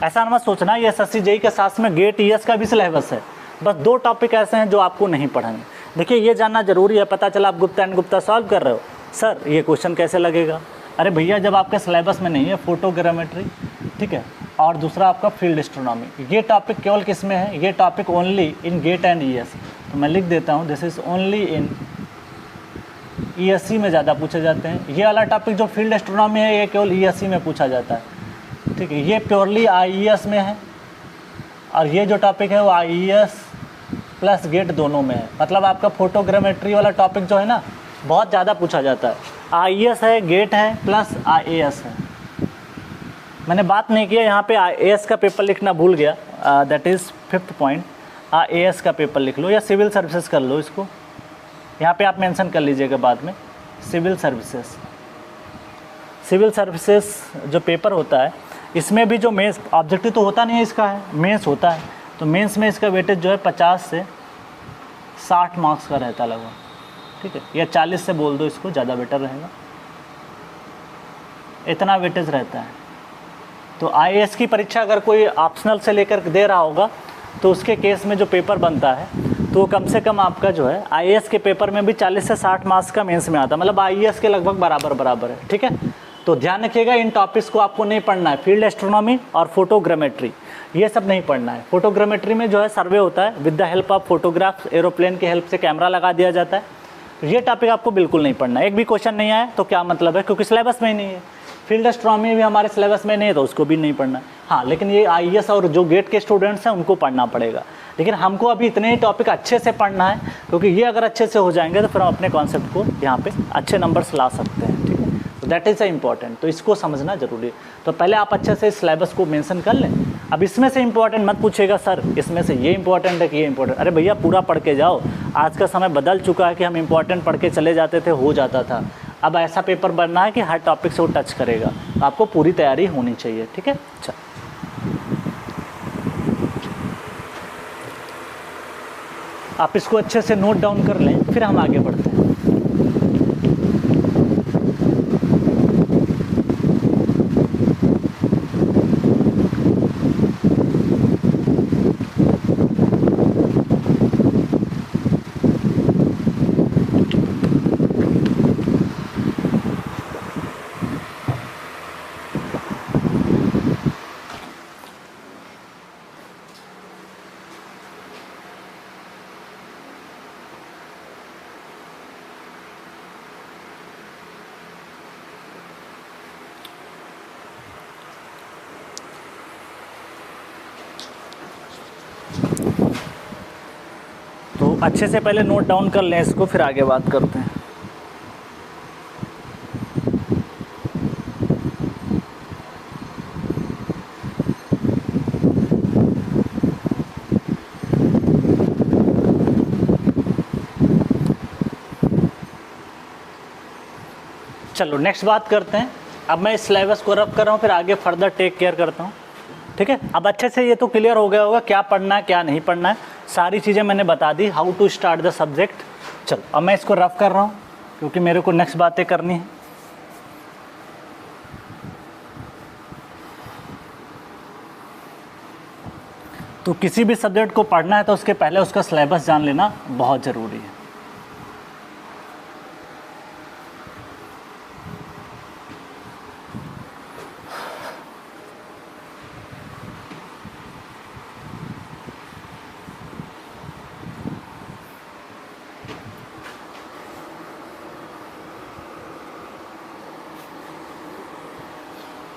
[SPEAKER 1] ऐसा मत सोचना ये एसएससी जेई के साथ में गेट ईएस का भी सिलेबस है। बस 2 टॉपिक ऐसे हैं जो आपको नहीं पढ़ाने। देखिए, ये जानना जरूरी है। पता चला आप गुप्ता एंड गुप्ता सॉल्व कर रहे हो सर ये क्वेश्चन कैसे लगेगा? अरे भैया जब आपके सिलेबस में नहीं है फोटोग्रामेट्री, ठीक है, और दूसरा आपका फील्ड एस्ट्रोनॉमी, ये टॉपिक केवल किस में है? ये topic only in GATE and ES. तो मैं लिख देता हूँ this is only in ESC में ज़्यादा पूछे जाते हैं। ये वाला टॉपिक जो फील्ड एस्ट्रोनॉमी है ये केवल ईएससी में पूछा जाता है, ठीक है, ये प्योरली आईईएस में है, और ये जो टॉपिक है वो आईईएस प्लस गेट दोनों में है। मतलब आपका फोटोग्रामेट्री वाला टॉपिक जो है ना बहुत ज़्यादा पूछा जाता है, आईईएस है, गेट है, प्लस आईएएस है। मैंने बात नहीं किया यहाँ पे आईएएस का पेपर लिखना भूल गया, that is 5th point. IAS का पेपर लिख लो या सिविल सर्विसेज कर लो, इसको यहाँ पे आप मेंशन कर लीजिएगा बाद में। सिविल सर्विसेज, सिविल सर्विसेज जो पेपर होता है इसमें भी जो मेंस, ऑब्जेक्टिव तो होता नहीं है इसका, है मेंस होता है, तो मेंस में इसका वेटेज जो है 50 से 60 मार्क्स का रहता है लगभग, ठीक है, या 40 से बोल दो, इसको ज़्यादा बेटर रहेगा, इतना वेटेज रहता है। तो आईएएस की परीक्षा अगर कोई ऑप्शनल से लेकर दे रहा होगा तो उसके केस में जो पेपर बनता है तो कम से कम आपका जो है आईएएस के पेपर में भी 40 से 60 मार्क्स का मेंस में आता है, मतलब आईएएस के लगभग बराबर है, ठीक है। तो ध्यान रखिएगा इन टॉपिक्स को आपको नहीं पढ़ना है, फील्ड एस्ट्रोनॉमी और फोटोग्रामेट्री ये सब नहीं पढ़ना है। फोटोग्रामेट्री में जो है सर्वे होता है with the help of photographs, aeroplane की हेल्प से कैमरा लगा दिया जाता है, तो ये टॉपिक आपको बिल्कुल नहीं पढ़ना है। एक भी क्वेश्चन नहीं आया तो क्या मतलब है, क्योंकि सिलेबस में ही नहीं है। फील्ड एस्ट्रोनॉमी भी हमारे सिलेबस में नहीं है तो उसको भी नहीं पढ़ना है। हाँ, लेकिन ये आईएएस और जो गेट के स्टूडेंट्स हैं उनको पढ़ना पड़ेगा, लेकिन हमको अभी इतने ही टॉपिक अच्छे से पढ़ना है, क्योंकि ये अगर अच्छे से हो जाएंगे तो फिर हम अपने कॉन्सेप्ट को यहाँ पे अच्छे नंबर्स ला सकते हैं, ठीक है। तो दैट इज़ इम्पॉर्टेंट, तो इसको समझना जरूरी है। तो पहले आप अच्छे से सिलेबस को मेंशन कर लें। अब इसमें से इंपॉर्टेंट मत पूछेगा सर इसमें से ये इंपॉर्टेंट है कि ये इंपॉर्टेंट, अरे भैया पूरा पढ़ के जाओ। आज का समय बदल चुका है कि हम इंपॉर्टेंट पढ़ के चले जाते थे, हो जाता था। अब ऐसा पेपर बनना है कि हर टॉपिक से वो टच करेगा, तो आपको पूरी तैयारी होनी चाहिए, ठीक है। अच्छा, आप इसको अच्छे से नोट डाउन कर लें, फिर हम आगे बढ़ते हैं। तो अच्छे से पहले नोट डाउन कर लें इसको, फिर आगे बात करते हैं। चलो नेक्स्ट बात करते हैं। अब मैं इस सिलेबस को रफ कर रहा हूँ, फिर आगे फर्दर टेक केयर करता हूँ, ठीक है। अब अच्छे से ये तो क्लियर हो गया होगा क्या पढ़ना है क्या नहीं पढ़ना है, सारी चीज़ें मैंने बता दी, how to start the subject. चलो अब मैं इसको रफ कर रहा हूँ क्योंकि मेरे को नेक्स्ट बातें करनी है। तो किसी भी सब्जेक्ट को पढ़ना है तो उसके पहले उसका सिलेबस जान लेना बहुत ज़रूरी है।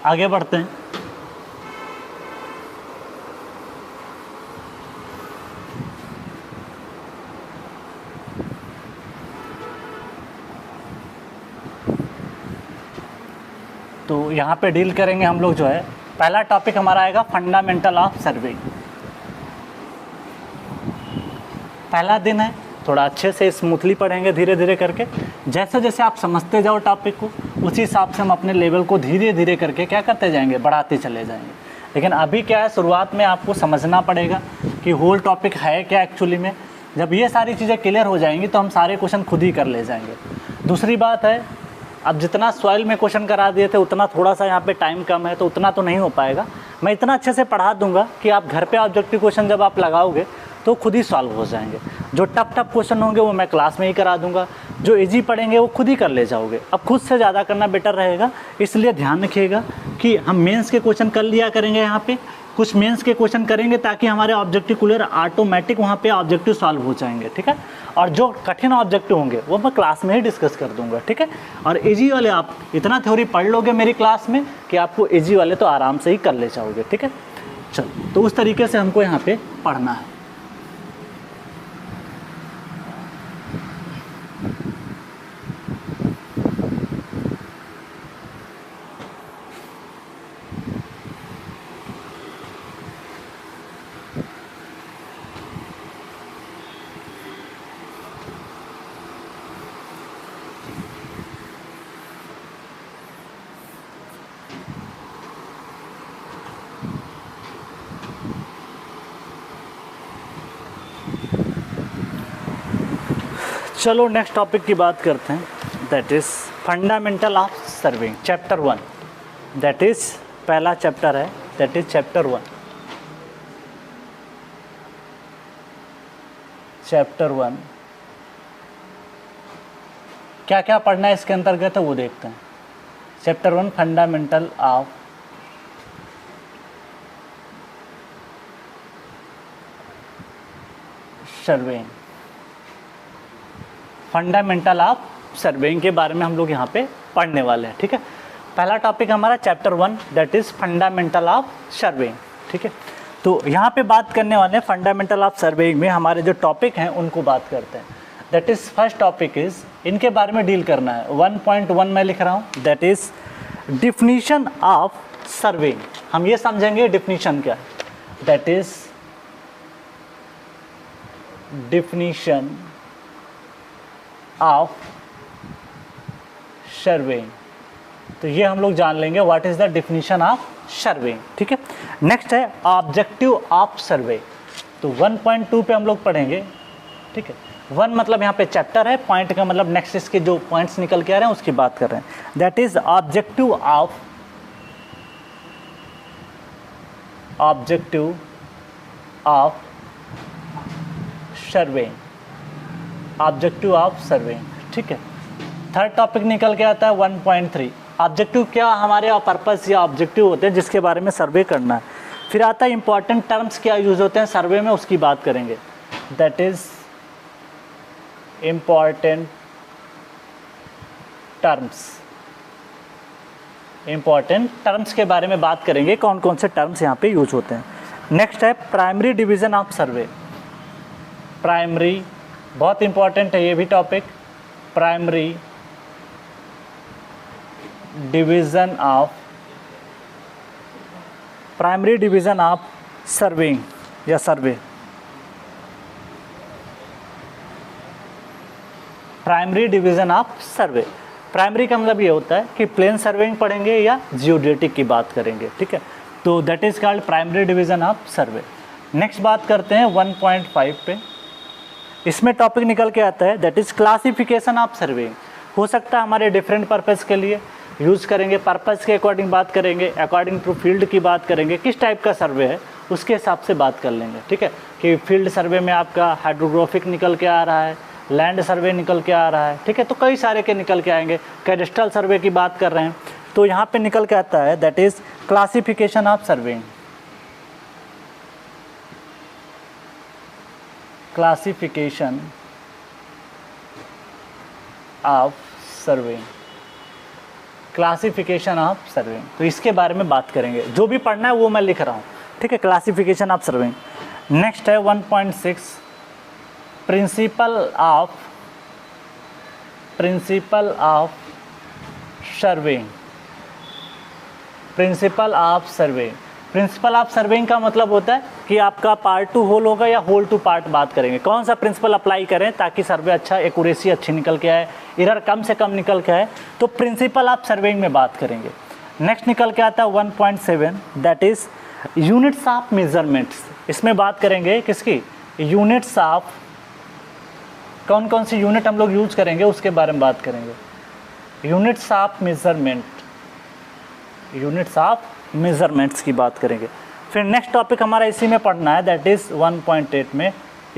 [SPEAKER 1] आगे बढ़ते हैं। तो यहाँ पे डील करेंगे हम लोग जो है, पहला टॉपिक हमारा आएगा फंडामेंटल ऑफ सर्वे। पहला दिन है, थोड़ा अच्छे से स्मूथली पढ़ेंगे धीरे धीरे करके। जैसे जैसे आप समझते जाओ टॉपिक को उसी हिसाब से हम अपने लेवल को धीरे धीरे करके क्या करते जाएंगे, बढ़ाते चले जाएंगे। लेकिन अभी क्या है, शुरुआत में आपको समझना पड़ेगा कि होल टॉपिक है क्या एक्चुअली में। जब ये सारी चीज़ें क्लियर हो जाएंगी तो हम सारे क्वेश्चन खुद ही कर ले जाएंगे। दूसरी बात है, अब जितना सॉइल में क्वेश्चन करा दिए थे उतना थोड़ा सा यहाँ पे टाइम कम है तो उतना तो नहीं हो पाएगा। मैं इतना अच्छे से पढ़ा दूंगा कि आप घर पे ऑब्जेक्टिव क्वेश्चन जब आप लगाओगे तो खुद ही सॉल्व हो जाएंगे। जो टफ क्वेश्चन होंगे वो मैं क्लास में ही करा दूंगा, जो इजी पढ़ेंगे वो खुद ही कर ले जाओगे। अब खुद से ज़्यादा करना बेटर रहेगा, इसलिए ध्यान रखिएगा कि हम मेंस के क्वेश्चन कर लिया करेंगे, यहाँ पे कुछ मेंस के क्वेश्चन करेंगे ताकि हमारे ऑब्जेक्टिव क्लियर ऑटोमेटिक वहाँ पे ऑब्जेक्टिव सॉल्व हो जाएंगे, ठीक है। और जो कठिन ऑब्जेक्टिव होंगे वो मैं क्लास में ही डिस्कस कर दूंगा, ठीक है। और इजी वाले आप इतना थ्योरी पढ़ लोगे मेरी क्लास में कि आपको इजी वाले तो आराम से ही कर ले जाओगे, ठीक है। चलो, तो उस तरीके से हमको यहाँ पे पढ़ना है। चलो नेक्स्ट टॉपिक की बात करते हैं, that is fundamental of serving, chapter 1। That is पहला चैप्टर है, दैट इज़ चैप्टर 1। चैप्टर 1 क्या क्या पढ़ना है इसके अंतर्गत है वो देखते हैं। Chapter 1 fundamental of surveying, fundamental of surveying के बारे में हम लोग यहाँ पे पढ़ने वाले हैं, ठीक है। पहला टॉपिक हमारा chapter 1 that is fundamental of surveying, ठीक है। तो यहाँ पे बात करने वाले हैं फंडामेंटल ऑफ सर्वेइंग में हमारे जो टॉपिक हैं उनको बात करते हैं। That is first topic is, इनके बारे में डील करना है। 1.1 मैं लिख रहा हूँ, that is definition of surveying. हम ये समझेंगे डिफिनीशन क्या है, that is definition of surveying. तो ये हम लोग जान लेंगे what is the definition of surveying, ठीक है। नेक्स्ट है ऑब्जेक्टिव ऑफ सर्वे। तो 1.2 पे हम लोग पढ़ेंगे, ठीक है। 1 मतलब यहाँ पे चैप्टर है, पॉइंट का मतलब नेक्स्ट इसके जो पॉइंट्स निकल के आ रहे हैं उसकी बात कर रहे हैं। That is objective of surveying, objective of surveying, ठीक है। थर्ड टॉपिक निकल के आता है 1.3, ऑब्जेक्टिव क्या हमारे पर्पस या ऑब्जेक्टिव होते हैं जिसके बारे में सर्वे करना है। फिर आता है इंपॉर्टेंट टर्म्स क्या यूज होते हैं सर्वे में, उसकी बात करेंगे। दैट इज इंपॉर्टेंट टर्म्स के बारे में बात करेंगे, कौन कौन से टर्म्स यहाँ पे यूज होते हैं। नेक्स्ट है primary division of survey. Primary बहुत इंपॉर्टेंट है ये भी topic, primary division of serving या survey. Primary division of survey, primary का मतलब ये होता है कि प्लेन सर्वेइंग पढ़ेंगे या जियोडेटिक की बात करेंगे, ठीक है। तो that is called primary division of survey. Next बात करते हैं 1.5 पे, इसमें टॉपिक निकल के आता है that is classification of surveying. हो सकता है हमारे डिफरेंट पर्पस के लिए यूज़ करेंगे, पर्पस के अकॉर्डिंग बात करेंगे, अकॉर्डिंग टू फील्ड की बात करेंगे, किस टाइप का सर्वे है उसके हिसाब से बात कर लेंगे, ठीक है। कि फील्ड सर्वे में आपका हाइड्रोग्राफिक निकल के आ रहा है, लैंड सर्वे निकल के आ रहा है, ठीक है। तो कई सारे के निकल के आएंगे, कैडेस्ट्रल सर्वे की बात कर रहे हैं तो यहाँ पे निकल के आता है that is classification of surveying. Classification of surveying, classification of surveying, तो इसके बारे में बात करेंगे। जो भी पढ़ना है वो मैं लिख रहा हूँ, ठीक है। Classification of surveying. नेक्स्ट है 1.6 principle of surveying. Principle of surveying, principle of surveying का मतलब होता है कि आपका पार्ट टू होल होगा या होल टू पार्ट बात करेंगे, कौन सा प्रिंसिपल अप्लाई करें ताकि सर्वे अच्छा, एक्यूरेसी अच्छी निकल के आए, एरर कम से कम निकल के आए, तो प्रिंसिपल ऑफ सर्वेइंग में बात करेंगे। नेक्स्ट निकल के आता है 1.7 that is units of measurements. इसमें बात करेंगे किसकी, यूनिट्स ऑफ, कौन कौन सी यूनिट हम लोग यूज करेंगे उसके बारे में बात करेंगे। Units of measurement, units of measurements की बात करेंगे। फिर नेक्स्ट टॉपिक हमारा इसी में पढ़ना है दैट इज़ 1.8 में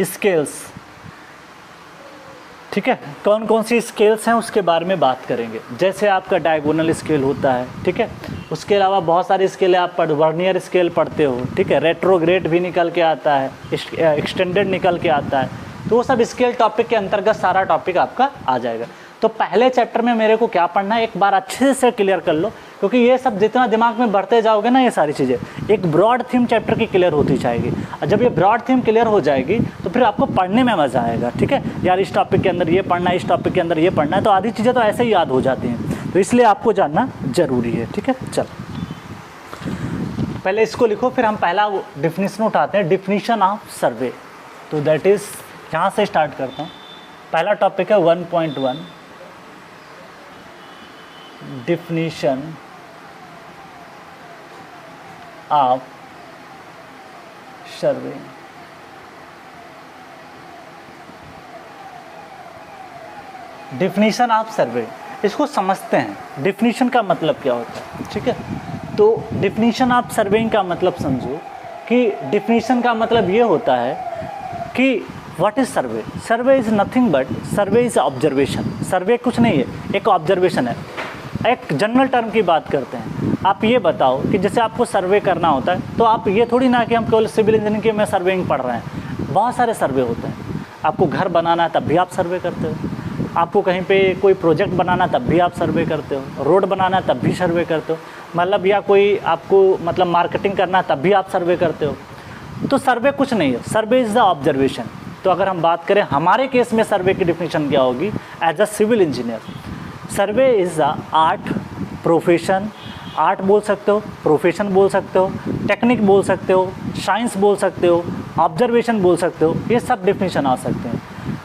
[SPEAKER 1] स्केल्स, ठीक है, कौन कौन सी स्केल्स हैं उसके बारे में बात करेंगे। जैसे आपका डायगोनल स्केल होता है, ठीक है, उसके अलावा बहुत सारी स्केल आप वर्नियर स्केल पढ़ते हो, ठीक है, रेट्रोग्रेड भी निकल के आता है, एक्सटेंडेड निकल के आता है, तो वो सब स्केल टॉपिक के अंतर्गत सारा टॉपिक आपका आ जाएगा। तो पहले चैप्टर में मेरे को क्या पढ़ना है एक बार अच्छे से क्लियर कर लो, क्योंकि ये सब जितना दिमाग में बढ़ते जाओगे ना, ये सारी चीज़ें एक ब्रॉड थीम चैप्टर की क्लियर होती जाएगी। और जब ये ब्रॉड थीम क्लियर हो जाएगी तो फिर आपको पढ़ने में मज़ा आएगा, ठीक है, यार इस टॉपिक के अंदर ये पढ़ना है, इस टॉपिक के अंदर ये पढ़ना है, तो आधी चीज़ें तो ऐसे ही याद हो जाती हैं, तो इसलिए आपको जानना ज़रूरी है, ठीक है। चल पहले इसको लिखो, फिर हम पहला डिफिनीशन उठाते हैं, डिफिनीशन ऑफ सर्वे। तो दैट इज़ यहाँ से स्टार्ट करता हूँ। पहला टॉपिक है 1.1 definition of survey. Definition of सर्वे, इसको समझते हैं डिफिनीशन का मतलब क्या होता है, ठीक है। तो डिफिनीशन ऑफ सर्वेइंग का मतलब समझो कि डिफिनीशन का मतलब ये होता है कि what is survey. Survey is nothing but survey is observation. Survey कुछ नहीं है, एक ऑब्जर्वेशन है। एक जनरल टर्म की बात करते हैं, आप ये बताओ कि जैसे आपको सर्वे करना होता है, तो आप ये थोड़ी ना कि हम केवल सिविल इंजीनियरिंग में सर्वेइंग पढ़ रहे हैं, बहुत सारे सर्वे होते हैं। आपको घर बनाना है तब भी आप सर्वे करते हो, आपको कहीं पे कोई प्रोजेक्ट बनाना तब भी आप सर्वे करते हो, रोड बनाना तब भी सर्वे करते हो, मतलब या कोई आपको मतलब मार्केटिंग करना तब भी आप सर्वे करते हो। तो सर्वे कुछ नहीं है, सर्वे इज़ द ऑब्जर्वेशन। तो अगर हम बात करें हमारे केस में सर्वे की डिफिनीशन क्या होगी, as a civil engineer survey is the art, profession, art बोल सकते हो, प्रोफेशन बोल सकते हो, टेक्निक बोल सकते हो, साइंस बोल सकते हो, ऑब्जर्वेशन बोल सकते हो, ये सब डिफिनीशन आ सकते हैं,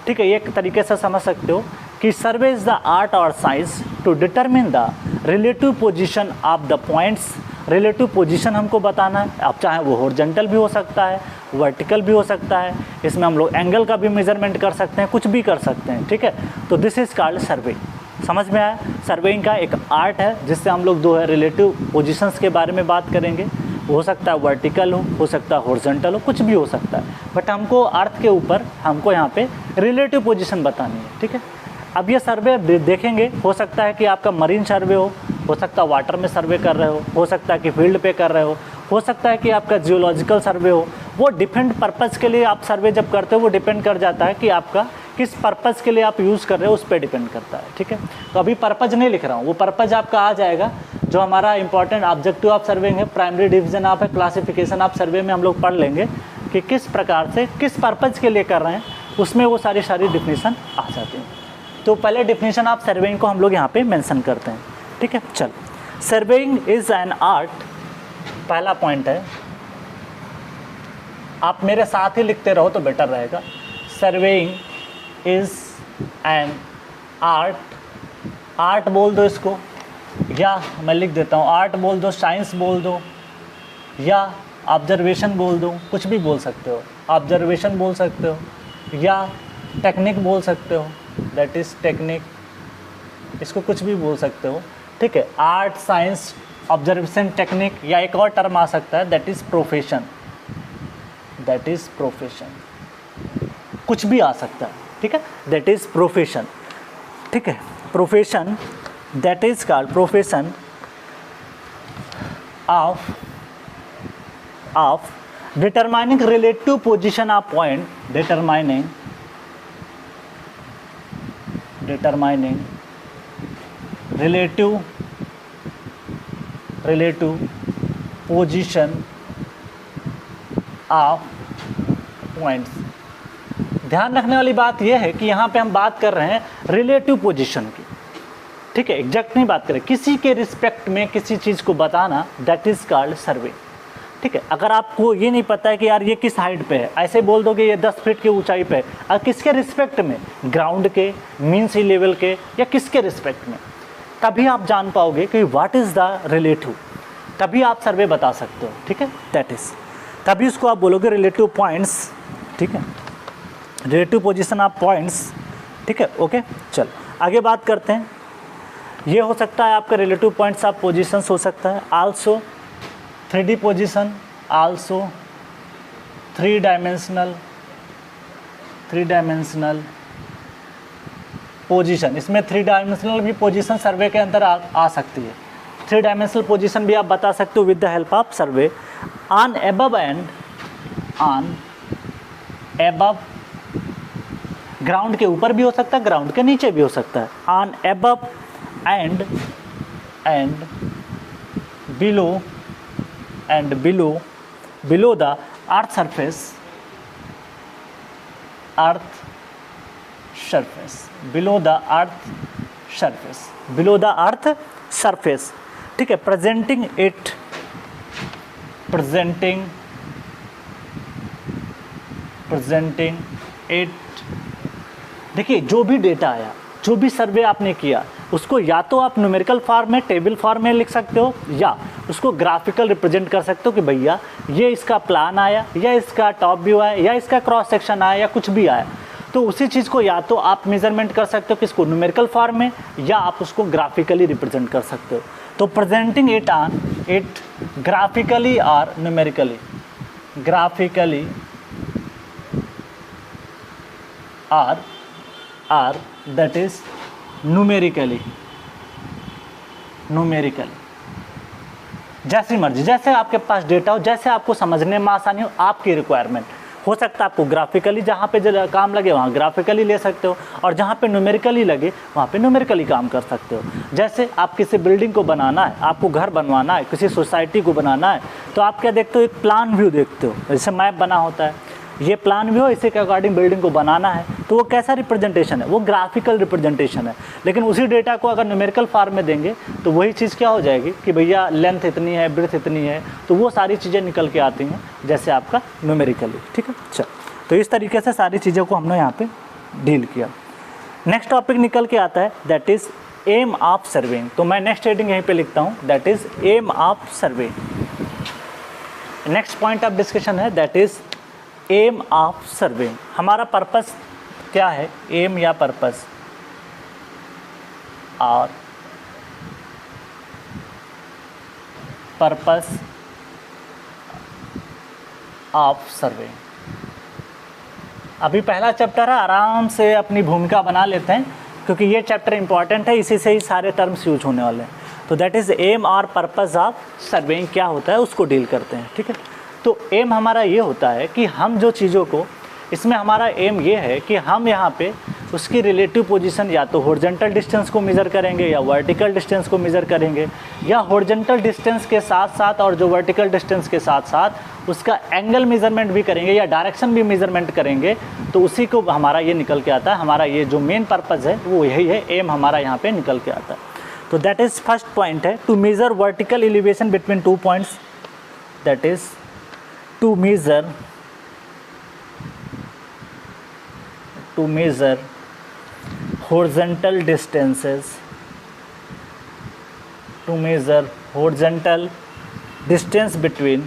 [SPEAKER 1] ठीक है। एक तरीके से समझ सकते हो कि सर्वे इज़ द आर्ट और science to determine the relative position of the points. Relative position हमको बताना है, अब चाहे वो हॉरिजॉन्टल भी हो सकता है, वर्टिकल भी हो सकता है, इसमें हम लोग एंगल का भी मेजरमेंट कर सकते हैं, कुछ भी कर सकते हैं, ठीक है। तो दिस इज़ कॉल्ड सर्वे। समझ में आया? सर्वेइंग का एक आर्ट है जिससे हम लोग दो है रिलेटिव पोजीशंस के बारे में बात करेंगे। हो सकता है वर्टिकल हो सकता है हॉरिजॉन्टल हो, कुछ भी हो सकता है, बट हमको अर्थ के ऊपर हमको यहाँ पे रिलेटिव पोजीशन बतानी है, ठीक है। अब ये सर्वे देखेंगे, हो सकता है कि आपका मरीन सर्वे हो सकता है वाटर में सर्वे कर रहे हो सकता है कि फील्ड पे कर रहे हो सकता है कि आपका जियोलॉजिकल सर्वे हो। वो डिफरेंट पर्पज़ के लिए आप सर्वे जब करते हो वो डिपेंड कर जाता है कि आपका किस पर्पज़ के लिए आप यूज़ कर रहे हो, उस पर डिपेंड करता है, ठीक है। तो अभी पर्पज़ नहीं लिख रहा हूँ, वो पर्पज़ आपका आ जाएगा। जो हमारा इंपॉर्टेंट ऑब्जेक्टिव ऑफ सर्वेइंग है, प्राइमरी डिवीजन ऑफ है, क्लासिफिकेशन ऑफ सर्वे में हम लोग पढ़ लेंगे कि किस प्रकार से किस पर्पज़ के लिए कर रहे हैं, उसमें वो सारी डिफिनीसन आ जाती हैं। तो पहले डिफिनीशन ऑफ सर्वेइंग को हम लोग यहाँ पे मेंशन करते हैं, ठीक है। चल, सर्वेइंग इज़ एन आर्ट, पहला पॉइंट है, आप मेरे साथ ही लिखते रहो तो बेटर रहेगा। Surveying is an art, art बोल दो इसको, या मैं लिख देता हूँ आर्ट बोल दो, साइंस बोल दो, या ऑब्जर्वेशन बोल दो, कुछ भी बोल सकते हो। ऑब्जर्वेशन बोल सकते हो या टेक्निक बोल सकते हो, दैट इज़ टेक्निक, इसको कुछ भी बोल सकते हो, ठीक है। आर्ट, साइंस, ऑब्जर्वेशन, टेक्निक, या एक और टर्म आ सकता है that is profession, that is profession, कुछ भी आ सकता है, ठीक है। दैट इज़ प्रोफेशन, ठीक है। Profession, that is called profession of determining relative position of point, determining relative position of points. ध्यान रखने वाली बात यह है कि यहाँ पे हम बात कर रहे हैं रिलेटिव पोजीशन की, ठीक है, एग्जैक्ट नहीं बात करें, किसी के रिस्पेक्ट में किसी चीज़ को बताना, दैट इज़ कॉल्ड सर्वे, ठीक है। अगर आपको ये नहीं पता है कि यार ये किस हाइट पे है, ऐसे बोल दोगे ये 10 फीट की ऊंचाई पे है, और किसके रिस्पेक्ट में, ग्राउंड के, मीन सी लेवल के, या किसके रिस्पेक्ट में, तभी आप जान पाओगे कि व्हाट इज़ द रिलेटिव, तभी आप सर्वे बता सकते हो, ठीक है। दैट इज़, तभी उसको आप बोलोगे रिलेटिव पॉइंट्स, ठीक है, रिलेटिव पोजीशन ऑफ पॉइंट्स, ठीक है। ओके, चल आगे बात करते हैं। ये हो सकता है आपका रिलेटिव पॉइंट्स ऑफ पोजीशंस हो सकता है, also 3D position, also 3 dimensional 3 dimensional position, इसमें 3 डायमेंशनल भी पोजीशन सर्वे के अंदर आ सकती है। 3 डायमेंशनल पोजीशन भी आप बता सकते हो with the help of survey. On above and, on above, ground के ऊपर भी हो सकता है, ग्राउंड के नीचे भी हो सकता है। On above and below below the earth surface, below the earth surface, ठीक है। प्रेजेंटिंग इट, देखिए जो भी डेटा आया, जो भी सर्वे आपने किया, उसको या तो आप न्यूमेरिकल फॉर्म में, टेबल फॉर्म में लिख सकते हो, या उसको ग्राफिकल रिप्रेजेंट कर सकते हो कि भैया ये इसका प्लान आया, या इसका टॉप व्यू आया, या इसका क्रॉस सेक्शन आया, या कुछ भी आया। तो उसी चीज़ को या तो आप मेजरमेंट कर सकते हो किसको, न्यूमेरिकल फॉर्म में, या आप उसको ग्राफिकली रिप्रेजेंट कर सकते हो। तो presenting it on it graphically और न्यूमेरिकली, ग्राफिकली और दैट इज न्यूमेरिकली, जैसी मर्जी, जैसे आपके पास डेटा हो, जैसे आपको समझने में आसानी हो, आपकी रिक्वायरमेंट हो सकता है। आपको ग्राफिकली जहाँ पे काम लगे वहाँ ग्राफिकली ले सकते हो, और जहाँ पे न्यूमेरिकली लगे वहाँ पे न्यूमेरिकली काम कर सकते हो। जैसे आप किसी बिल्डिंग को बनाना है, आपको घर बनवाना है, किसी सोसाइटी को बनाना है, तो आप क्या देखते हो, एक प्लान व्यू देखते हो, जैसे मैप बना होता है, ये प्लान व्यू, इसी के अकॉर्डिंग बिल्डिंग को बनाना है, तो वो कैसा रिप्रेजेंटेशन है, वो ग्राफिकल रिप्रेजेंटेशन है। लेकिन उसी डेटा को अगर न्यूमेरिकल फॉर्म में देंगे तो वही चीज़ क्या हो जाएगी कि भैया लेंथ इतनी है, ब्रेथ इतनी है, तो वो सारी चीज़ें निकल के आती हैं जैसे आपका न्यूमेरिकली, ठीक है। चल, तो इस तरीके से सारी चीज़ों को हमने यहाँ पे डील किया। नेक्स्ट टॉपिक निकल के आता है that is aim of surveying. तो मैं नेक्स्ट हेडिंग यहीं पे लिखता हूँ, that is aim of surveying. Next point of discussion है that is aim of surveying. हमारा पर्पस क्या है, एम या पर्पस, और पर्पस ऑफ सर्वेइंग। अभी पहला चैप्टर है, आराम से अपनी भूमिका बना लेते हैं क्योंकि ये चैप्टर इंपॉर्टेंट है, इसी से ही सारे टर्म्स यूज होने वाले हैं। तो दैट इज़ एम और पर्पस ऑफ सर्वेइंग क्या होता है उसको डील करते हैं, ठीक है। तो एम हमारा ये होता है कि हम जो चीज़ों को, इसमें हमारा एम ये है कि हम यहाँ पे उसकी रिलेटिव पोजीशन या तो हॉरिजॉन्टल डिस्टेंस को मेज़र करेंगे या वर्टिकल डिस्टेंस को मेज़र करेंगे, या हॉरिजॉन्टल डिस्टेंस के साथ साथ और जो वर्टिकल डिस्टेंस के साथ साथ उसका एंगल मेज़रमेंट भी करेंगे या डायरेक्शन भी मेज़रमेंट करेंगे। तो उसी को हमारा ये निकल के आता है, हमारा ये जो मेन पर्पज़ है वो यही है, एम हमारा यहाँ पे निकल के आता है। तो दैट इज़ फर्स्ट पॉइंट है, to measure vertical elevation between 2 points, that is to measure horizontal distances, to measure horizontal distance between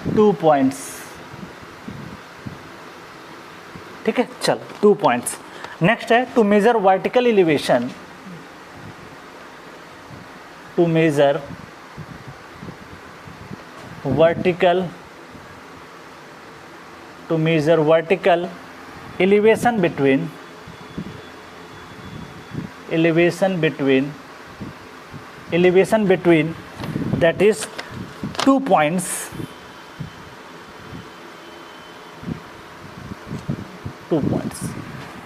[SPEAKER 1] 2 points, ठीक है। चल 2 पॉइंट्स। नेक्स्ट है to measure vertical elevation, to measure vertical elevation between that is 2 points,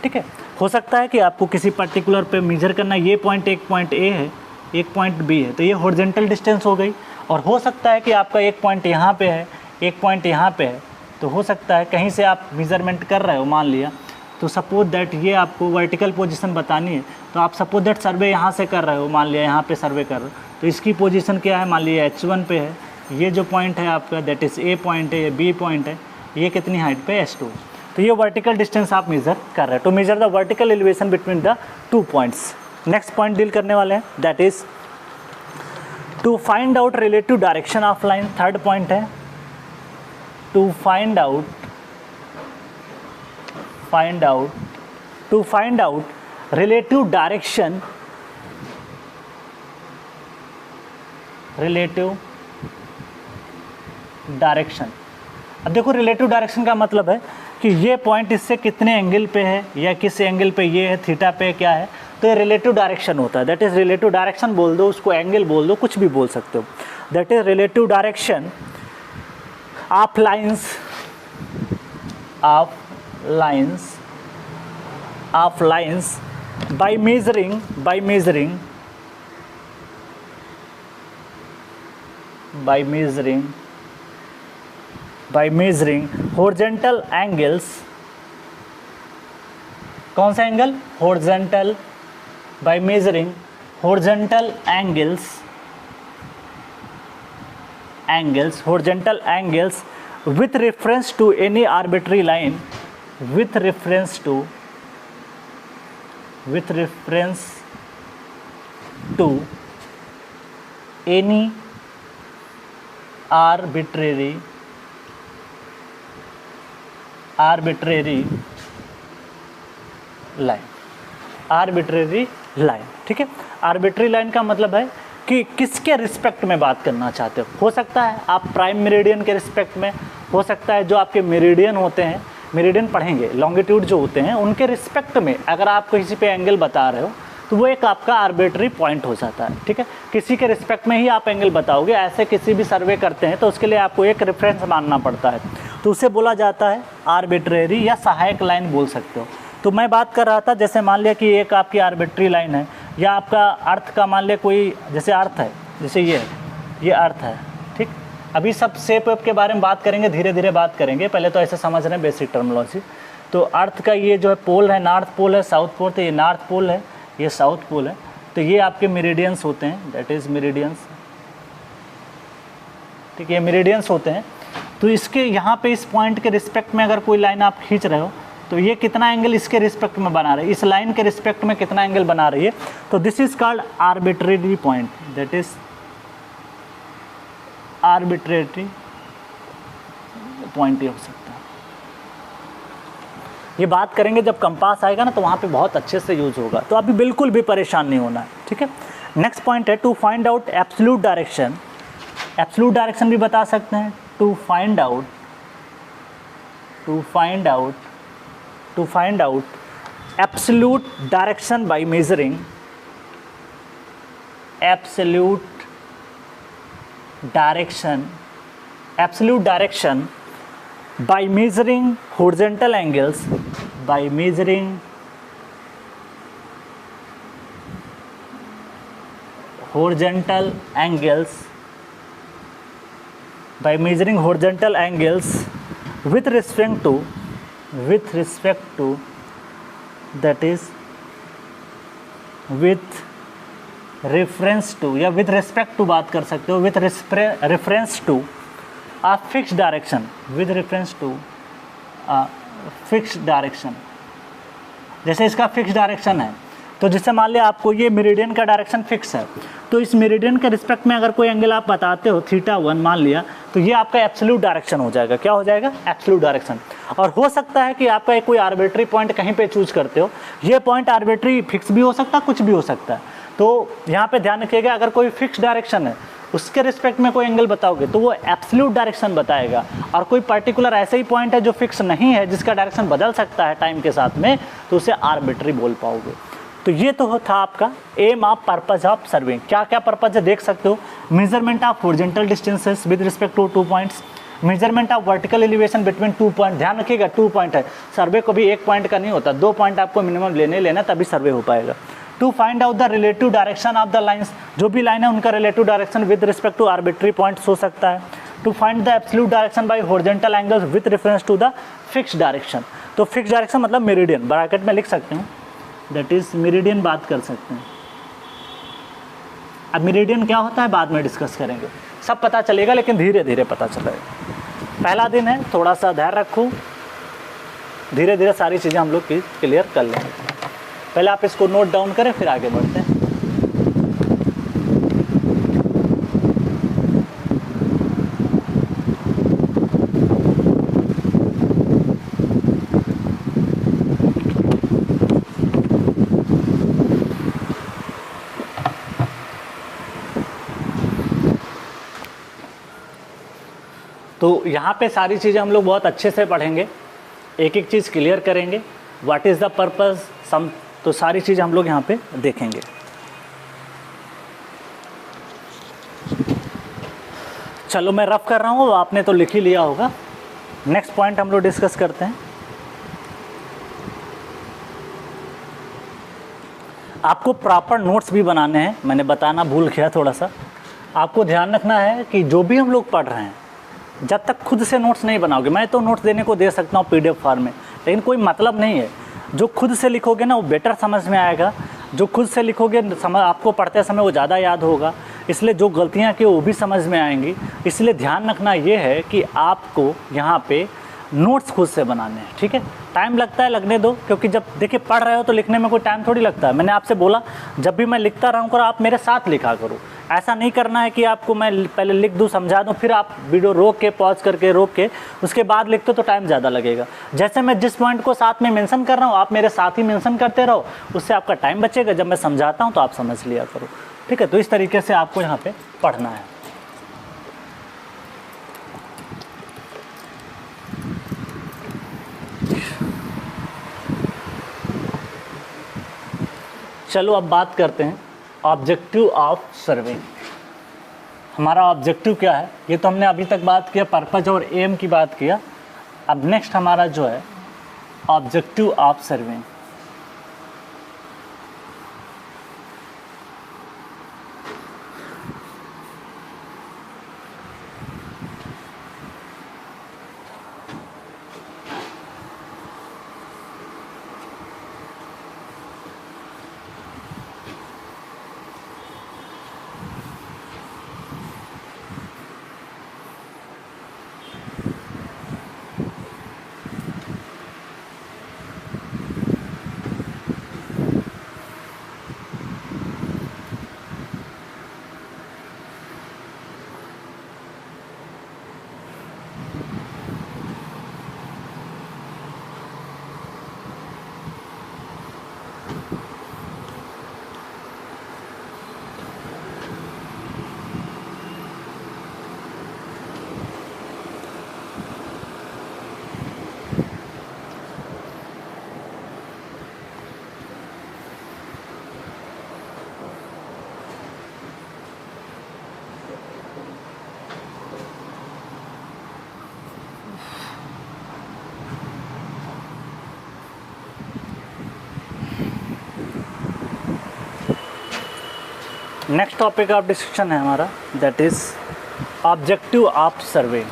[SPEAKER 1] ठीक है। हो सकता है कि आपको किसी पर्टिकुलर पे मेजर करना, ये पॉइंट एक पॉइंट ए है, एक पॉइंट बी है, तो ये हॉरिजॉन्टल डिस्टेंस हो गई। और हो सकता है कि आपका एक पॉइंट यहाँ पे है, एक पॉइंट यहाँ पे है, तो हो सकता है कहीं से आप मेज़रमेंट कर रहे हो, मान लिया, तो सपोज दैट ये आपको वर्टिकल पोजीशन बतानी है, तो आप सपोज दैट सर्वे यहाँ से कर रहे हो, मान लिया यहाँ पे सर्वे कर रहे हो, तो इसकी पोजीशन क्या है, मान लिया H1 पे है, ये जो पॉइंट है आपका दैट इज़ ए पॉइंट है, ये बी पॉइंट है, ये कितनी हाइट पे H2, तो ये वर्टिकल डिस्टेंस आप मेज़र कर रहे हो। To measure the vertical elevation between the 2 points. Next point deal करने वाले हैं that is to find out relative direction of line. Third point है to find out relative direction direction. अब देखो रिलेटिव डायरेक्शन का मतलब है कि ये पॉइंट इससे कितने एंगल पे है या किस एंगल पे ये है, थीटा पे क्या है, तो ये रिलेटिव डायरेक्शन होता है। दैट इज़ रिलेटिव डायरेक्शन बोल दो, उसको एंगल बोल दो, कुछ भी बोल सकते हो। That is relative direction of lines by measuring horizontal angles। कौन सा angle? horizontal। by measuring horizontal horizontal angles with reference to any arbitrary line, with reference to any arbitrary line. ठीक है, आर्बिट्री लाइन का मतलब है कि किसके respect में बात करना चाहते हो सकता है आप प्राइम मेरिडियन के रिस्पेक्ट में, हो सकता है जो आपके मेरिडियन होते हैं, मेरिडियन पढ़ेंगे, लॉन्गिट्यूड जो होते हैं उनके रिस्पेक्ट में अगर आप किसी पे एंगल बता रहे हो तो वो एक आपका आर्बिट्री पॉइंट हो जाता है। ठीक है, किसी के रिस्पेक्ट में ही आप एंगल बताओगे। ऐसे किसी भी सर्वे करते हैं तो उसके लिए आपको एक रेफरेंस मानना पड़ता है, तो उसे बोला जाता है आर्बिट्रेरी या सहायक लाइन बोल सकते हो। तो मैं बात कर रहा था, जैसे मान लिया कि एक आपकी आर्बिट्री लाइन है, या आपका अर्थ का मान लिया कोई, जैसे अर्थ है, जैसे ये अर्थ है। ठीक, अभी सब शेप वेप के बारे में बात करेंगे, धीरे धीरे बात करेंगे, पहले तो ऐसे समझ रहे हैं बेसिक टर्मिनोलॉजी। तो अर्थ का ये जो है पोल है, नॉर्थ पोल है, साउथ पोल, तो ये नॉर्थ पोल है, ये साउथ पोल है। तो ये आपके मेरिडियंस होते हैं, दैट इज़ मेरिडियंस। ठीक है, ये मेरिडियंस होते हैं। तो इसके यहाँ पे इस पॉइंट के रिस्पेक्ट में अगर कोई लाइन आप खींच रहे हो तो ये कितना एंगल इसके रिस्पेक्ट में बना रही है, इस लाइन के रिस्पेक्ट में कितना एंगल बना रही है, तो this is called arbitrary point. That is arbitrary point, ये हो सकता है। ये बात करेंगे जब कंपास आएगा ना, तो वहाँ पे बहुत अच्छे से यूज होगा, तो अभी बिल्कुल भी परेशान नहीं होना है। ठीक है, नेक्स्ट पॉइंट है to find out absolute direction. Absolute direction भी बता सकते हैं, to find out absolute direction by measuring absolute direction by measuring horizontal angles by measuring horizontal angles with respect to that is with reference to या with respect to बात कर सकते हो, with reference to a fixed direction, with reference to a fixed direction। जैसे इसका fix direction है, तो जैसे मान लिया आपको ये मेरिडियन का डायरेक्शन फिक्स है, तो इस मेरिडियन के रिस्पेक्ट में अगर कोई एंगल आप बताते हो θ1 मान लिया, तो ये आपका एब्सोल्यूट डायरेक्शन हो जाएगा। क्या हो जाएगा? Absolute direction. और हो सकता है कि आपका कोई आर्बिट्री पॉइंट कहीं पे चूज करते हो, ये पॉइंट आर्बिट्री फिक्स भी हो सकता है, कुछ भी हो सकता है। तो यहाँ पे ध्यान रखिएगा, अगर कोई फिक्स डायरेक्शन है उसके रिस्पेक्ट में कोई एंगल बताओगे तो वो एब्सोल्यूट डायरेक्शन बताएगा, और कोई पर्टिकुलर ऐसे ही पॉइंट है जो फिक्स नहीं है, जिसका डायरेक्शन बदल सकता है टाइम के साथ में, तो उसे आर्बिट्री बोल पाओगे। तो ये तो था आपका aim of purpose of surveying. क्या क्या पर्पज है देख सकते हो, measurement of horizontal distances with respect to 2 points, measurement of vertical elevation between 2 point. ध्यान रखिएगा 2 पॉइंट है, सर्वे को भी 1 पॉइंट का नहीं होता, 2 पॉइंट आपको मिनिमम लेना तभी सर्वे हो पाएगा। To find out the relative direction of the lines, जो भी लाइन है उनका relative direction with respect to arbitrary points हो सकता है। To find the absolute direction by horizontal angles with reference to the fixed direction. तो fixed direction मतलब meridian, bracket में लिख सकते हैं, दैट इज मेरिडियन बात कर सकते हैं। अब मेरिडियन क्या होता है बाद में डिस्कस करेंगे, सब पता चलेगा लेकिन धीरे धीरे पता चलेगा। पहला दिन है, थोड़ा सा धैर्य रखो, धीरे धीरे सारी चीज़ें हम लोग क्लियर कर लेंगे। पहले आप इसको नोट डाउन करें, फिर आगे बढ़ते हैं। तो यहाँ पे सारी चीज़ें हम लोग बहुत अच्छे से पढ़ेंगे, एक एक चीज़ क्लियर करेंगे, व्हाट इज़ द पर्पज़ सम, तो सारी चीज़ हम लोग यहाँ पे देखेंगे। चलो मैं रफ कर रहा हूँ, आपने तो लिख ही लिया होगा। नेक्स्ट पॉइंट हम लोग डिस्कस करते हैं। आपको प्रॉपर नोट्स भी बनाने हैं, मैंने बताना भूल गया थोड़ा सा। आपको ध्यान रखना है कि जो भी हम लोग पढ़ रहे हैं, जब तक खुद से नोट्स नहीं बनाओगे, मैं तो नोट्स देने को दे सकता हूँ PDF फॉर्म में, लेकिन कोई मतलब नहीं है। जो खुद से लिखोगे ना वो बेटर समझ में आएगा, जो खुद से लिखोगे समझ आपको पढ़ते समय वो ज़्यादा याद होगा, इसलिए जो गलतियाँ की वो भी समझ में आएंगी। इसलिए ध्यान रखना ये है कि आपको यहाँ पे नोट्स खुद से बनाने हैं, ठीक है। टाइम लगता है, लगने दो, क्योंकि जब देखिए पढ़ रहे हो तो लिखने में कोई टाइम थोड़ी लगता है। मैंने आपसे बोला जब भी मैं लिखता रहूँ करो, आप मेरे साथ लिखा करो। ऐसा नहीं करना है कि आपको मैं पहले लिख दूँ, समझा दूँ, फिर आप वीडियो रोक के पॉज करके रोक के उसके बाद लिखते तो टाइम ज़्यादा लगेगा। जैसे मैं जिस पॉइंट को साथ में मेंशन कर रहा हूँ आप मेरे साथ ही मेंशन करते रहो, उससे आपका टाइम बचेगा। जब मैं समझाता हूँ तो आप समझ लिया करो, ठीक है। तो इस तरीके से आपको यहाँ पे पढ़ना है। चलो अब बात करते हैं ऑब्जेक्टिव ऑफ सर्वे। हमारा ऑब्जेक्टिव क्या है, ये तो हमने अभी तक बात किया, पर्पज और एम की बात किया। अब नेक्स्ट हमारा जो है objective of survey. Next topic of discussion है हमारा, दैट इज़ ऑब्जेक्टिव ऑफ सर्वे,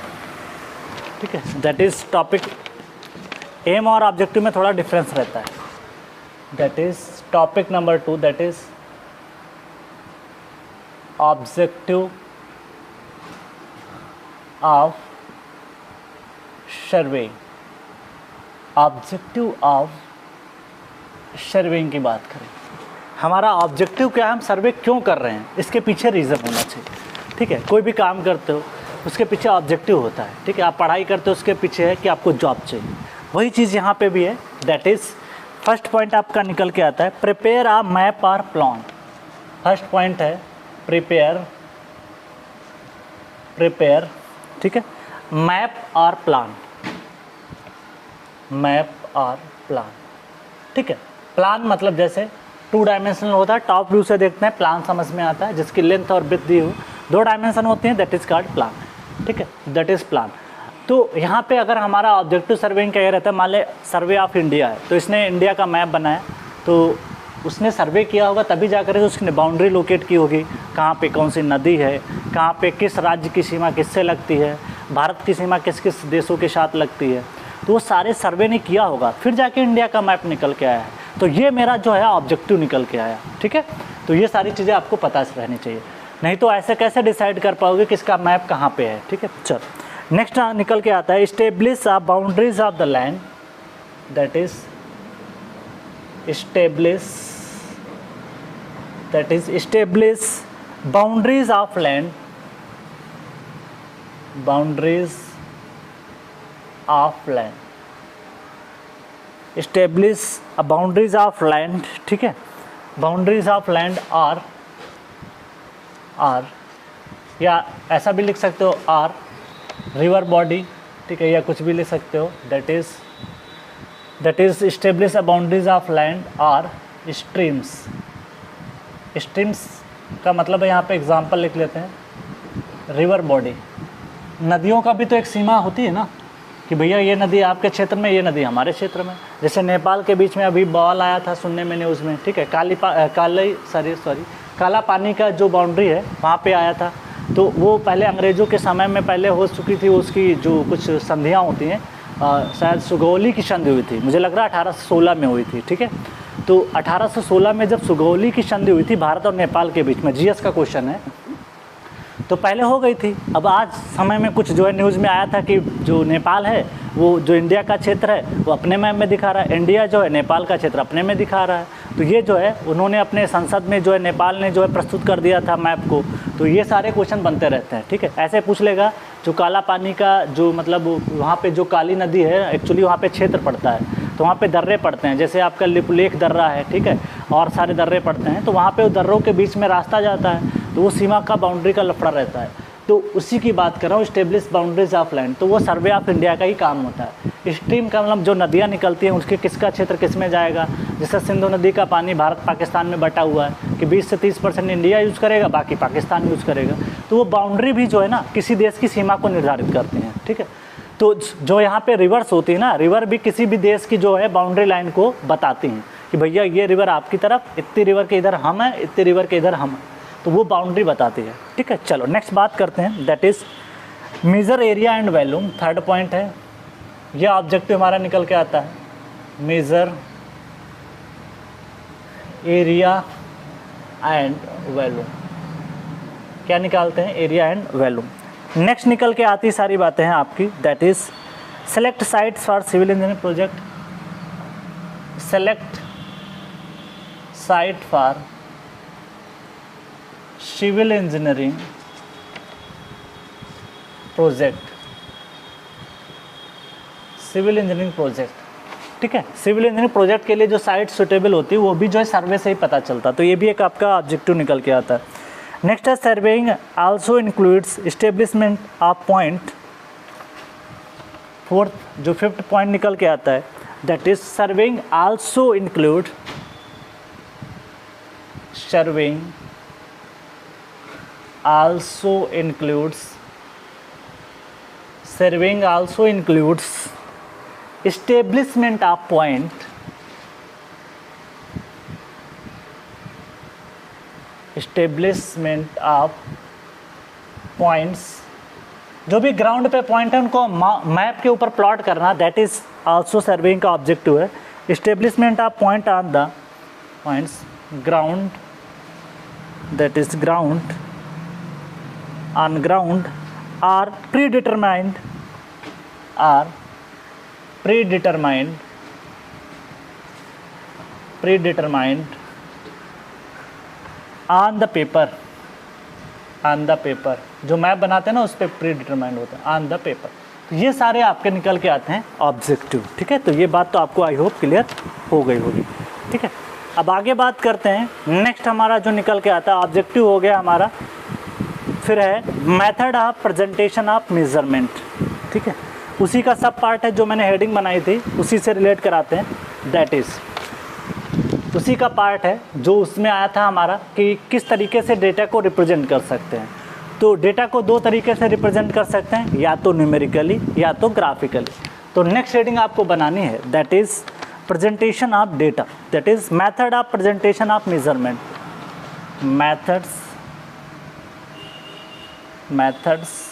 [SPEAKER 1] ठीक है। दैट इज़ टॉपिक, एम और ऑब्जेक्टिव में थोड़ा डिफरेंस रहता है। That is topic number 2, that is objective of survey. Objective of surveying की बात करें, हमारा ऑब्जेक्टिव क्या है, हम सर्वे क्यों कर रहे हैं, इसके पीछे रीज़न होना चाहिए, ठीक है। कोई भी काम करते हो उसके पीछे ऑब्जेक्टिव होता है, ठीक है। आप पढ़ाई करते हो उसके पीछे है कि आपको जॉब चाहिए, वही चीज़ यहाँ पे भी है। दैट इज़ फर्स्ट पॉइंट आपका निकल के आता है, प्रिपेयर अ मैप और प्लान। फर्स्ट पॉइंट है प्रिपेयर, ठीक है, मैप और प्लान, मैप और प्लान, ठीक है। प्लान मतलब जैसे 2 डायमेंशनल होता है, टॉप व्यू से देखते हैं, प्लान समझ में आता है, जिसकी लेंथ और विड्थ दी हो, 2 डायमेंशन होती हैं, दैट इज़ कॉल्ड प्लान, ठीक है, दैट इज़ प्लान। तो यहाँ पे अगर हमारा ऑब्जेक्टिव सर्वेइंग क्या रहता है, मान ले सर्वे ऑफ इंडिया है, तो इसने इंडिया का मैप बनाया, तो उसने सर्वे किया होगा तभी जाकर उसने बाउंड्री लोकेट की होगी, कहाँ पे कौन सी नदी है, कहाँ पे किस राज्य की सीमा किससे लगती है, भारत की सीमा किस किस देशों के साथ लगती है, तो वो सारे सर्वे ने किया होगा, फिर जाके इंडिया का मैप निकल के आया है। तो ये मेरा जो है ऑब्जेक्टिव निकल के आया, ठीक है। तो ये सारी चीज़ें आपको पता रहनी चाहिए, नहीं तो ऐसे कैसे डिसाइड कर पाओगे कि इसका मैप कहाँ पे है, ठीक है। चल नेक्स्ट निकल के आता है establish of boundaries of the land. That is establish boundaries of land, boundaries of land, establish boundaries of land, ठीक है। बाउंड्रीज ऑफ लैंड आर, या ऐसा भी लिख सकते हो आर रिवर बॉडी, ठीक है, या कुछ भी ले सकते हो, that is establish a boundaries of land और स्ट्रीम्स। स्ट्रीम्स का मतलब है, यहाँ पे एग्जांपल लिख लेते हैं, रिवर बॉडी। नदियों का भी तो एक सीमा होती है ना, कि भैया ये नदी आपके क्षेत्र में, ये नदी हमारे क्षेत्र में। जैसे नेपाल के बीच में अभी बवाल आया था सुनने में न्यूज़ में, ठीक है, काला पानी का जो बाउंड्री है वहाँ पे आया था। तो वो पहले अंग्रेज़ों के समय में पहले हो चुकी थी, उसकी जो कुछ संधियाँ होती हैं, शायद सुगौली की संधि हुई थी, मुझे लग रहा है 1816 में हुई थी, ठीक है। तो 1816 में जब सुगौली की संधि हुई थी भारत और नेपाल के बीच में, जीएस का क्वेश्चन है, तो पहले हो गई थी। अब आज समय में कुछ जो है न्यूज़ में आया था कि जो नेपाल है वो जो इंडिया का क्षेत्र है वो अपने मैप में दिखा रहा है, इंडिया जो है नेपाल का क्षेत्र अपने में दिखा रहा है। तो ये जो है उन्होंने अपने संसद में जो है नेपाल ने जो है प्रस्तुत कर दिया था मैप को। तो ये सारे क्वेश्चन बनते रहते हैं, ठीक है। ऐसे पूछ लेगा जो काला पानी का जो मतलब वहाँ पे जो काली नदी है एक्चुअली वहाँ पे क्षेत्र पड़ता है, तो वहाँ पे दर्रे पड़ते हैं, जैसे आपका लिपुलेख दर्रा है, ठीक है, और सारे दर्रे पड़ते हैं। तो वहाँ पे दर्रों के बीच में रास्ता जाता है, तो वो सीमा का बाउंड्री का लफड़ा रहता है। तो उसी की बात कर रहा हूँ, स्टेब्लिश बाउंड्रीज ऑफ लैंड। तो वो सर्वे ऑफ इंडिया का ही काम होता है। स्ट्रीम का मतलब जो नदियाँ निकलती हैं उसके किसका क्षेत्र किस में जाएगा। जैसे सिंधु नदी का पानी भारत पाकिस्तान में बटा हुआ है कि 20 से 30% इंडिया यूज़ करेगा, बाकी पाकिस्तान यूज़ करेगा। तो वो बाउंड्री भी जो है ना किसी देश की सीमा को निर्धारित करती हैं, ठीक है। तो जो यहाँ पे रिवर्स होती है ना, रिवर भी किसी भी देश की जो है बाउंड्री लाइन को बताती हैं कि भैया ये रिवर आपकी तरफ, इतनी रिवर के इधर हम हैं, इतनी रिवर के इधर हम हैं। तो वो बाउंड्री बताती है, ठीक है। चलो नेक्स्ट बात करते हैं, that is measure area and volume. Third point है, यह ऑब्जेक्टिव हमारा निकल के आता है, मेजर एरिया एंड वॉल्यूम। क्या निकालते हैं, एरिया एंड वॉल्यूम। नेक्स्ट निकल के आती सारी बातें हैं आपकी, that is select sites for civil engineering project. Select site for civil engineering project, civil engineering project, ठीक है। सिविल इंजीनियरिंग प्रोजेक्ट के लिए जो साइट सुटेबल होती है वो भी जो है सर्वे से ही पता चलता, तो ये भी एक आपका ऑब्जेक्टिव निकल के आता है। नेक्स्ट है surveying also includes establishment of point. Fourth जो फिफ्थ पॉइंट निकल के आता है, that is surveying also include, surveying also includes, surveying also includes establishment of point, establishment of points। जो भी ग्राउंड पे पॉइंट है उनको मैप के ऊपर प्लॉट करना, दैट इज आल्सो सर्वेइंग का ऑब्जेक्टिव है। establishment of point on the points ground, that is ground on ground are predetermined on the paper, जो मैप बनाते हैं ना उस पर प्रीडिटरमाइंड होता है ऑन द पेपर। तो ये सारे आपके निकल के आते हैं ऑब्जेक्टिव, ठीक है। तो ये बात तो आपको आई होप क्लियर हो गई होगी, ठीक है। अब आगे बात करते हैं, नेक्स्ट हमारा जो निकल के आता है ऑब्जेक्टिव हो गया हमारा, फिर है method of presentation of measurement, ठीक है। उसी का सब पार्ट है जो मैंने हेडिंग बनाई थी, उसी से रिलेट कराते हैं, दैट इज़ उसी का पार्ट है जो उसमें आया था हमारा कि किस तरीके से डेटा को रिप्रेजेंट कर सकते हैं। तो डेटा को दो तरीके से रिप्रेजेंट कर सकते हैं, या तो न्यूमेरिकली या तो ग्राफिकली। तो नेक्स्ट हेडिंग आपको बनानी है, that is presentation of data, that is method of presentation of measurement. methods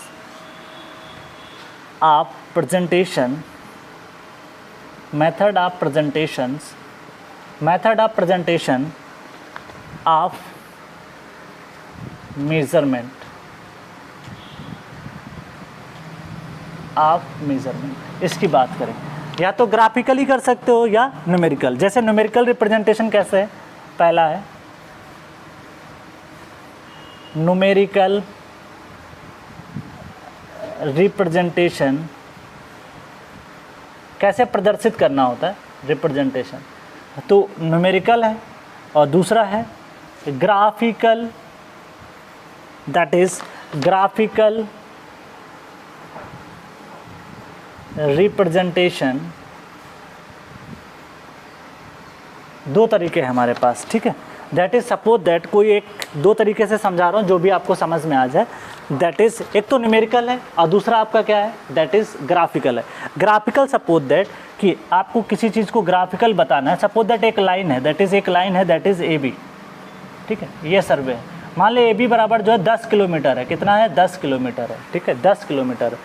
[SPEAKER 1] of presentation, method of presentation of measurement, इसकी बात करें। या तो ग्राफिकली कर सकते हो या न्यूमेरिकल। जैसे न्यूमेरिकल रिप्रेजेंटेशन कैसे है, पहला है न्यूमेरिकल रिप्रेजेंटेशन, कैसे प्रदर्शित करना होता है रिप्रेजेंटेशन, तो न्यूमेरिकल है। और दूसरा है graphical, that is graphical representation, दो तरीके हैं हमारे पास, ठीक है। दैट इज सपोज दैट, कोई एक दो तरीके से समझा रहा हूँ जो भी आपको समझ में आ जाए। दैट इज एक तो न्यूमेरिकल है और दूसरा आपका क्या है, दैट इज ग्राफिकल है। ग्राफिकल सपोज दैट कि आपको किसी चीज़ को ग्राफिकल बताना है। सपोज दैट एक लाइन है, दैट इज एक लाइन है, दैट इज AB, ठीक है, ये सर्वे है। मान ली AB बराबर जो है 10 किलोमीटर है। कितना है, 10 किलोमीटर है, ठीक है, 10 किलोमीटर।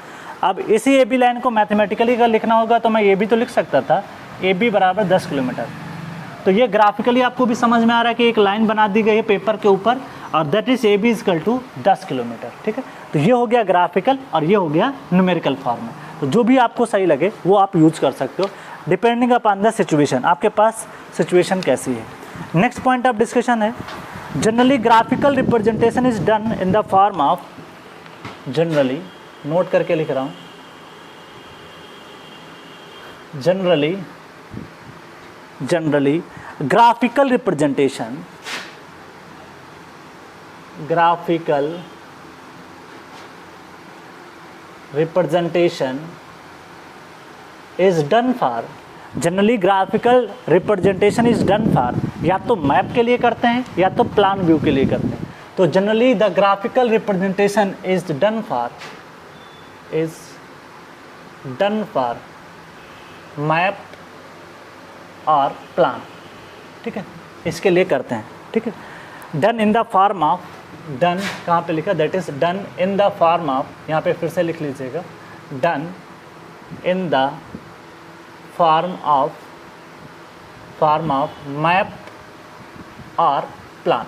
[SPEAKER 1] अब इसी AB लाइन को मैथमेटिकली अगर लिखना होगा तो मैं ये भी तो लिख सकता था, AB बराबर 10 किलोमीटर। तो ये ग्राफिकली आपको भी समझ में आ रहा है कि एक लाइन बना दी गई है पेपर के ऊपर और that is AB equal to 10 kilometre, ठीक है। तो ये हो गया ग्राफिकल और ये हो गया न्यूमेरिकल फॉर्म में। तो जो भी आपको सही लगे वो आप यूज कर सकते हो, डिपेंडिंग अपॉन द सिचुएशन, आपके पास सिचुएशन कैसी है। नेक्स्ट पॉइंट ऑफ डिस्कशन है, generally graphical representation is done in the form of, generally note करके लिख रहा हूँ, generally graphical representation is done for, generally graphical representation is done for, या तो मैप के लिए करते हैं या तो प्लान व्यू के लिए करते हैं। तो generally the graphical representation is done for map और प्लान, ठीक है, इसके लिए करते हैं, ठीक है। Done in the form of, done कहाँ पे लिखा, that is done in the form of, यहाँ पे फिर से लिख लीजिएगा, done in the form of map और प्लान,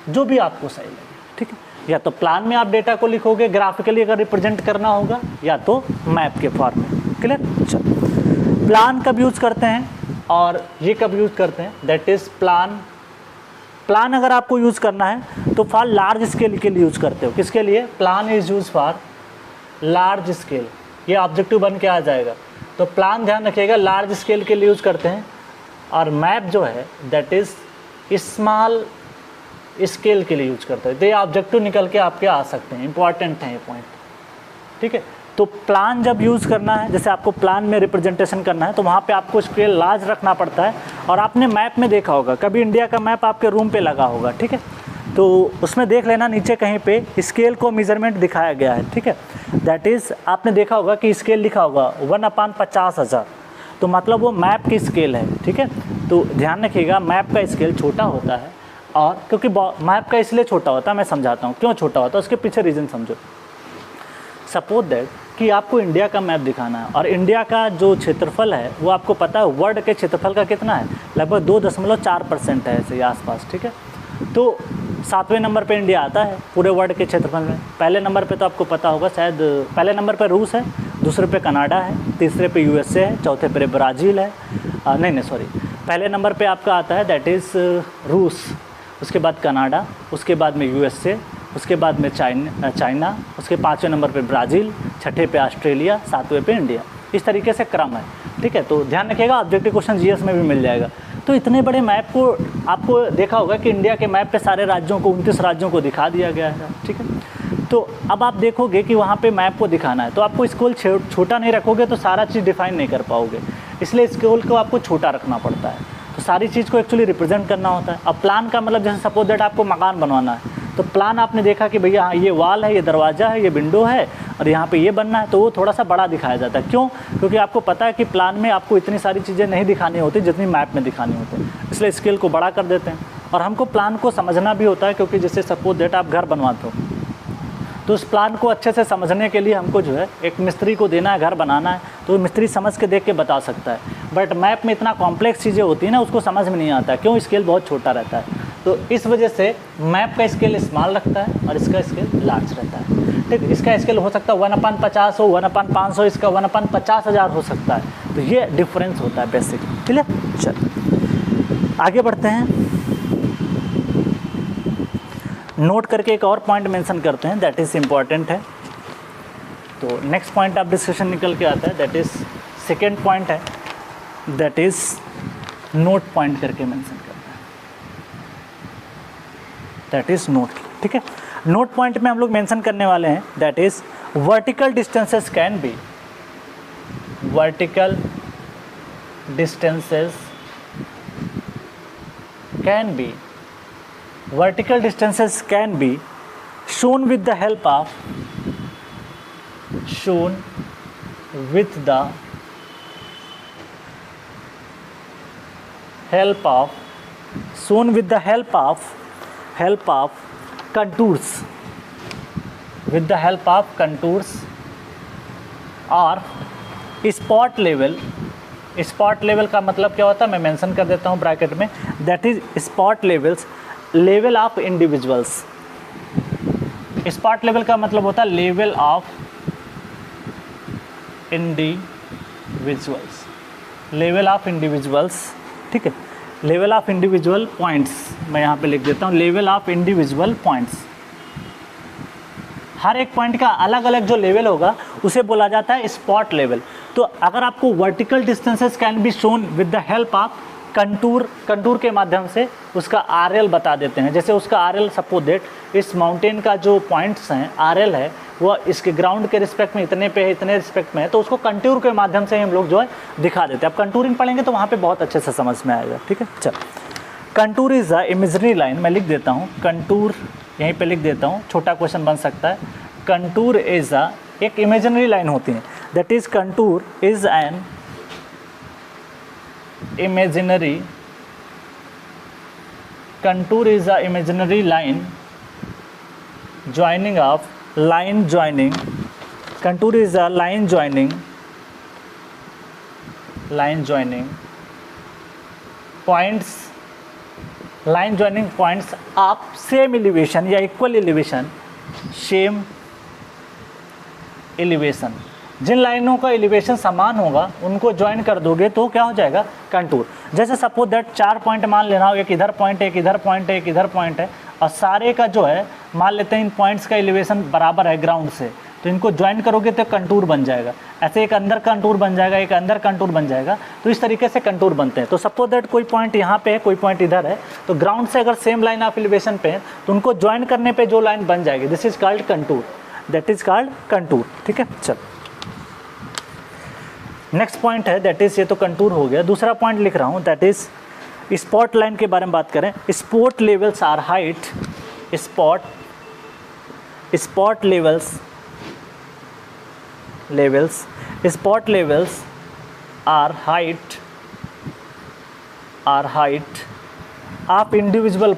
[SPEAKER 1] जो भी आपको सही लगे, ठीक है। या तो प्लान में आप डेटा को लिखोगे ग्राफिकली अगर रिप्रेजेंट करना होगा, या तो मैप के फॉर्म में, क्लियर। चलो, प्लान कब यूज़ करते हैं और ये कब यूज़ करते हैं, दैट इज़ प्लान अगर आपको यूज़ करना है तो फॉर लार्ज स्केल के लिए यूज़ करते हो। किसके लिए, plan is use for large scale, ये ऑब्जेक्टिव बन के आ जाएगा। तो प्लान ध्यान रखिएगा लार्ज स्केल के लिए यूज़ करते हैं, और मैप जो है दैट इज़ स्मॉल स्केल के लिए यूज करते हैं। तो ये ऑब्जेक्टिव निकल के आपके आ सकते हैं, इंपॉर्टेंट है ये पॉइंट, ठीक है। तो प्लान जब यूज़ करना है, जैसे आपको प्लान में रिप्रेजेंटेशन करना है तो वहाँ पे आपको स्केल लार्ज रखना पड़ता है। और आपने मैप में देखा होगा, कभी इंडिया का मैप आपके रूम पे लगा होगा, ठीक है, तो उसमें देख लेना नीचे कहीं पे स्केल को मेजरमेंट दिखाया गया है, ठीक है। दैट इज़ आपने देखा होगा कि स्केल लिखा होगा 1/50,000, तो मतलब वो मैप की स्केल है, ठीक है। तो ध्यान रखिएगा मैप का स्केल छोटा होता है, और क्योंकि मैप का इसलिए छोटा होता है, मैं समझाता हूँ क्यों छोटा होता है, उसके पीछे रीज़न समझो। सपोज दैट कि आपको इंडिया का मैप दिखाना है और इंडिया का जो क्षेत्रफल है वो आपको पता है वर्ल्ड के क्षेत्रफल का कितना है, लगभग 2.4% है ऐसे आसपास, ठीक है। तो 7वें नंबर पे इंडिया आता है पूरे वर्ल्ड के क्षेत्रफल में। पहले नंबर पे तो आपको पता होगा शायद, पहले नंबर पे रूस है, दूसरे पे कनाडा है, तीसरे पे USA है, चौथे पे ब्राज़ील है, पहले नंबर पे आपका आता है दैट इज़ रूस, उसके बाद कनाडा, उसके बाद में USA, उसके बाद में चाइना, उसके 5वें नंबर पे ब्राज़ील, छठे पे ऑस्ट्रेलिया, 7वें पे इंडिया। इस तरीके से क्रम है, ठीक है। तो ध्यान रखिएगा ऑब्जेक्टिव क्वेश्चन GS में भी मिल जाएगा। तो इतने बड़े मैप को आपको देखा होगा कि इंडिया के मैप पे सारे राज्यों को, 29 राज्यों को दिखा दिया गया है, ठीक है। तो अब आप देखोगे कि वहाँ पे मैप को दिखाना है, तो आपको स्केल छोटा नहीं रखोगे तो सारा चीज़ डिफाइन नहीं कर पाओगे, इसलिए स्केल को आपको छोटा रखना पड़ता है। तो सारी चीज़ को एक्चुअली रिप्रेजेंट करना होता है। अब प्लान का मतलब जैसे सपोज दैट आपको मकान बनवाना है, तो प्लान आपने देखा कि भैया हाँ ये वाल है, ये दरवाज़ा है, ये विंडो है और यहाँ पे ये बनना है, तो वो थोड़ा सा बड़ा दिखाया जाता है। क्यों? क्योंकि आपको पता है कि प्लान में आपको इतनी सारी चीज़ें नहीं दिखानी होती जितनी मैप में दिखानी होती है, इसलिए स्केल को बड़ा कर देते हैं। और हमको प्लान को समझना भी होता है, क्योंकि जैसे सपोज दैट आप घर बनवाते हो तो उस प्लान को अच्छे से समझने के लिए हमको जो है एक मिस्त्री को देना है, घर बनाना है, तो मिस्त्री समझ के देख के बता सकता है। बट मैप में इतना कॉम्प्लेक्स चीज़ें होती है ना, उसको समझ में नहीं आता, क्यों? स्केल बहुत छोटा रहता है। तो इस वजह से मैप का स्केल स्मॉल रखता है और इसका स्केल लार्ज रहता है, ठीक। इसका स्केल हो सकता है 1/50 हो, 1/500, इसका 1/50,000 हो सकता है। तो ये डिफरेंस होता है बेसिक, क्लियर। चलिए आगे बढ़ते हैं, नोट करके एक और पॉइंट मेंशन करते हैं, दैट इज़ इम्पॉर्टेंट है। तो नेक्स्ट पॉइंट ऑफ डिस्कशन निकल के आता है, दैट इज़ सेकेंड पॉइंट है, दैट इज़ नोट पॉइंट करके मेंशन करते हैं, दैट इज़ नोट, ठीक है। नोट पॉइंट में हम लोग मेंशन करने वाले हैं that is vertical distances can be, vertical distances can be shown with the help of contours और स्पॉट लेवल का मतलब क्या होता है, मैं मेंशन कर देता हूँ ब्रैकेट में, that is spot level of individuals. Spot level का मतलब होता है लेवल ऑफ इंडिविजुअल्स, ठीक है, लेवल ऑफ इंडिविजुअल पॉइंट्स, मैं यहाँ पे लिख देता हूँ लेवल ऑफ इंडिविजुअल पॉइंट्स। हर एक पॉइंट का अलग अलग जो लेवल होगा उसे बोला जाता है स्पॉट लेवल। तो अगर आपको vertical distances can be shown with the help of contour के माध्यम से उसका आरएल बता देते हैं। जैसे उसका आरएल सपोज दैट इस माउंटेन का जो पॉइंट्स हैं आरएल है वो इसके ग्राउंड के रिस्पेक्ट में इतने पे है, इतने रिस्पेक्ट में है, तो उसको कंटूर के माध्यम से हम लोग जो है दिखा देते हैं। अब कंटूरिंग पढ़ेंगे तो वहाँ पे बहुत अच्छे से समझ में आएगा, ठीक है। चल, contour is a imaginary line, मैं लिख देता हूँ कंटूर, यहीं पे लिख देता हूँ, छोटा क्वेश्चन बन सकता है। कंटूर इज़ अ, एक इमेजिनरी लाइन होती है, that is contour is an imaginary line joining of contour is a line joining points of same elevation या equal elevation। जिन लाइनों का एलिवेशन समान होगा उनको ज्वाइन कर दोगे तो क्या हो जाएगा, कंटूर। जैसे सपोज दैट 4 पॉइंट मान लेना हो, एक इधर पॉइंट है, एक इधर पॉइंट है, एक इधर पॉइंट है, और सारे का जो है मान लेते हैं इन पॉइंट्स का एलिवेशन बराबर है ग्राउंड से, तो इनको ज्वाइन करोगे तो कंटूर बन जाएगा। ऐसे एक अंदर कंटूर बन जाएगा, एक अंदर कंटूर बन जाएगा, तो इस तरीके से कंटूर बनते हैं। तो सपोज दैट कोई पॉइंट यहाँ पे है, कोई पॉइंट इधर है, तो ग्राउंड से अगर सेम लाइन ऑफ एलिवेशन पे है तो उनको ज्वाइन करने पर जो लाइन बन जाएगी, this is called contour, that is called contour, ठीक है। चल, नेक्स्ट पॉइंट है दैट इज़, ये तो कंटूर हो गया। दूसरा पॉइंट लिख रहा हूँ दैट इज़ स्पॉट लाइन के बारे में बात करें। Spot levels are height, spot levels are height of individual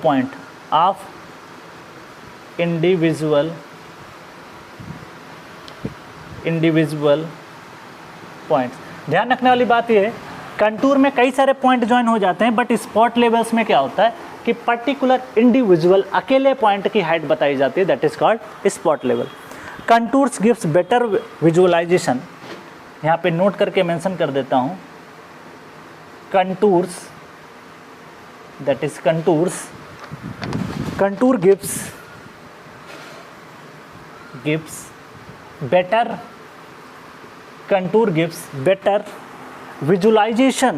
[SPEAKER 1] points. ध्यान रखने वाली बात ये है, कंटूर में कई सारे पॉइंट ज्वाइन हो जाते हैं, बट स्पॉट लेवल्स में क्या होता है कि पर्टिकुलर इंडिविजुअल अकेले पॉइंट की हाइट बताई जाती है, that is called spot level. Contours gives better visualization, यहाँ पे नोट करके मेंशन कर देता हूँ, contours, that is contour gives better, contour gives better visualization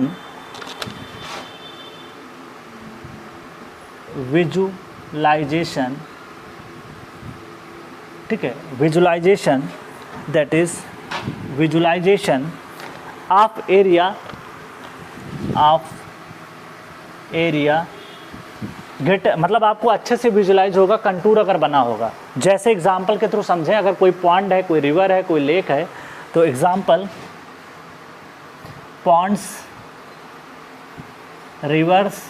[SPEAKER 1] ठीक है, visualization, that is visualization of area get, मतलब आपको अच्छे से विजुलाइज होगा कंटूर अगर बना होगा। जैसे एग्जांपल के थ्रू समझें, अगर कोई पॉन्ड है, कोई रिवर है, कोई लेक है, तो एग्जाम्पल पॉन्ड्स, रिवर्स,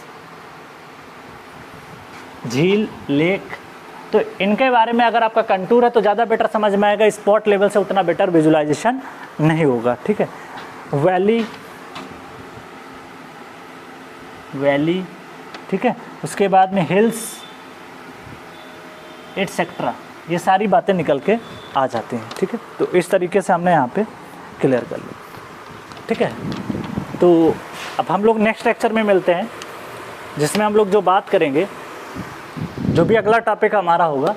[SPEAKER 1] झील, लेक, तो इनके बारे में अगर आपका कंटूर है तो ज़्यादा बेटर समझ में आएगा, स्पॉट लेवल से उतना बेटर विजुलाइजेशन नहीं होगा, ठीक है। वैली, ठीक है, उसके बाद में हिल्स एटसेट्रा, ये सारी बातें निकल के आ जाती हैं, ठीक है। तो इस तरीके से हमने यहाँ पे क्लियर कर लिया, ठीक है। तो अब हम लोग नेक्स्ट लेक्चर में मिलते हैं, जिसमें हम लोग जो बात करेंगे, जो भी अगला टॉपिक हमारा होगा,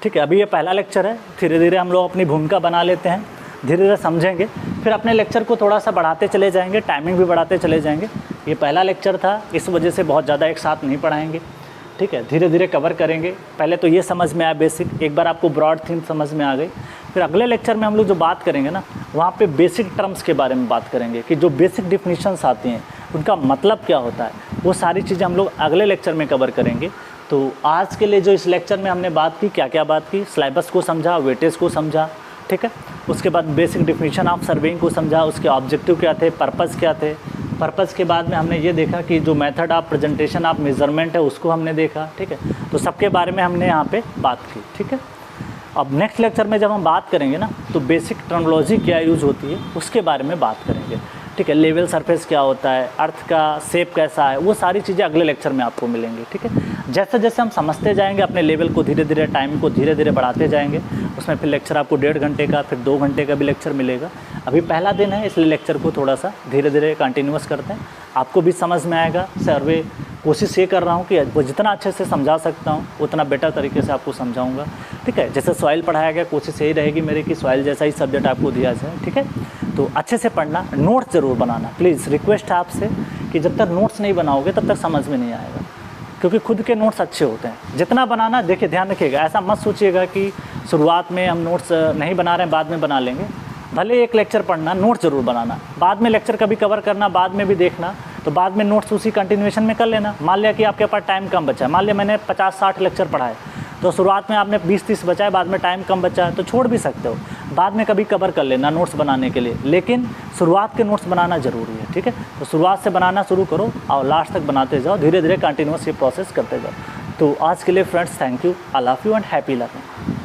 [SPEAKER 1] ठीक है। अभी ये पहला लेक्चर है, धीरे धीरे हम लोग अपनी भूमिका बना लेते हैं, धीरे धीरे समझेंगे, फिर अपने लेक्चर को थोड़ा सा बढ़ाते चले जाएंगे, टाइमिंग भी बढ़ाते चले जाएंगे। ये पहला लेक्चर था, इस वजह से बहुत ज़्यादा एक साथ नहीं पढ़ाएंगे, ठीक है, धीरे धीरे कवर करेंगे। पहले तो ये समझ में आया बेसिक, एक बार आपको ब्रॉड थीम समझ में आ गई, फिर अगले लेक्चर में हम लोग जो बात करेंगे ना, वहाँ पे बेसिक टर्म्स के बारे में बात करेंगे कि जो बेसिक डिफिनीशंस आती हैं उनका मतलब क्या होता है, वो सारी चीज़ें हम लोग अगले लेक्चर में कवर करेंगे। तो आज के लिए जो इस लेक्चर में हमने बात की, क्या क्या बात की, सिलेबस को समझा, वेटेज को समझा, ठीक है, उसके बाद बेसिक डिफिनीशन ऑफ सर्वेइंग को समझा, उसके ऑब्जेक्टिव क्या थे, पर्पस क्या थे, पर्पस के बाद में हमने ये देखा कि जो method of presentation of measurement है उसको हमने देखा, ठीक है। तो सबके बारे में हमने यहाँ पे बात की, ठीक है। अब नेक्स्ट लेक्चर में जब हम बात करेंगे ना, तो बेसिक टर्मिनोलॉजी क्या यूज़ होती है उसके बारे में बात करेंगे, ठीक है। लेवल सरफेस क्या होता है, अर्थ का शेप कैसा है, वो सारी चीज़ें अगले लेक्चर में आपको मिलेंगी, ठीक है। जैसे जैसे हम समझते जाएंगे अपने लेवल को, धीरे धीरे टाइम को धीरे धीरे बढ़ाते जाएंगे, उसमें फिर लेक्चर आपको 1.5 घंटे का, फिर 2 घंटे का भी लेक्चर मिलेगा। अभी पहला दिन है इसलिए लेक्चर को थोड़ा सा धीरे धीरे कंटिन्यूअस करते हैं, आपको भी समझ में आएगा। सर्वे कोशिश ये कर रहा हूँ कि वो जितना अच्छे से समझा सकता हूँ उतना बेटर तरीके से आपको समझाऊंगा, ठीक है। जैसे सॉइल पढ़ाया गया, कोशिश यही रहेगी मेरी कि सॉइल जैसा ही सब्जेक्ट आपको दिया जाए, ठीक है। तो अच्छे से पढ़ना, नोट्स ज़रूर बनाना, प्लीज़ रिक्वेस्ट है आपसे कि जब तक नोट्स नहीं बनाओगे तब तक समझ में नहीं आएगा, क्योंकि खुद के नोट्स अच्छे होते हैं। जितना बनाना, देखिए ध्यान रखिएगा, ऐसा मत सोचिएगा कि शुरुआत में हम नोट्स नहीं बना रहे हैं बाद में बना लेंगे। भले एक लेक्चर पढ़ना, नोट्स ज़रूर बनाना, बाद में लेक्चर कभी कवर करना, बाद में भी देखना, तो बाद में नोट्स उसी कंटिन्यूएशन में कर लेना। मान लिया कि आपके पास टाइम कम बचा है, मान लिया मैंने 50-60 लेक्चर पढ़ाए, तो शुरुआत में आपने 20-30 बचाए, बाद में टाइम कम बचा है तो छोड़ भी सकते हो, बाद में कभी कवर कर लेना नोट्स बनाने के लिए, लेकिन शुरुआत के नोट्स बनाना ज़रूरी है, ठीक है। तो शुरुआत से बनाना शुरू करो और लास्ट तक बनाते जाओ, धीरे धीरे कंटिन्यूअस ये प्रोसेस करते जाओ। तो आज के लिए friends, thank you, I love you and happy learning.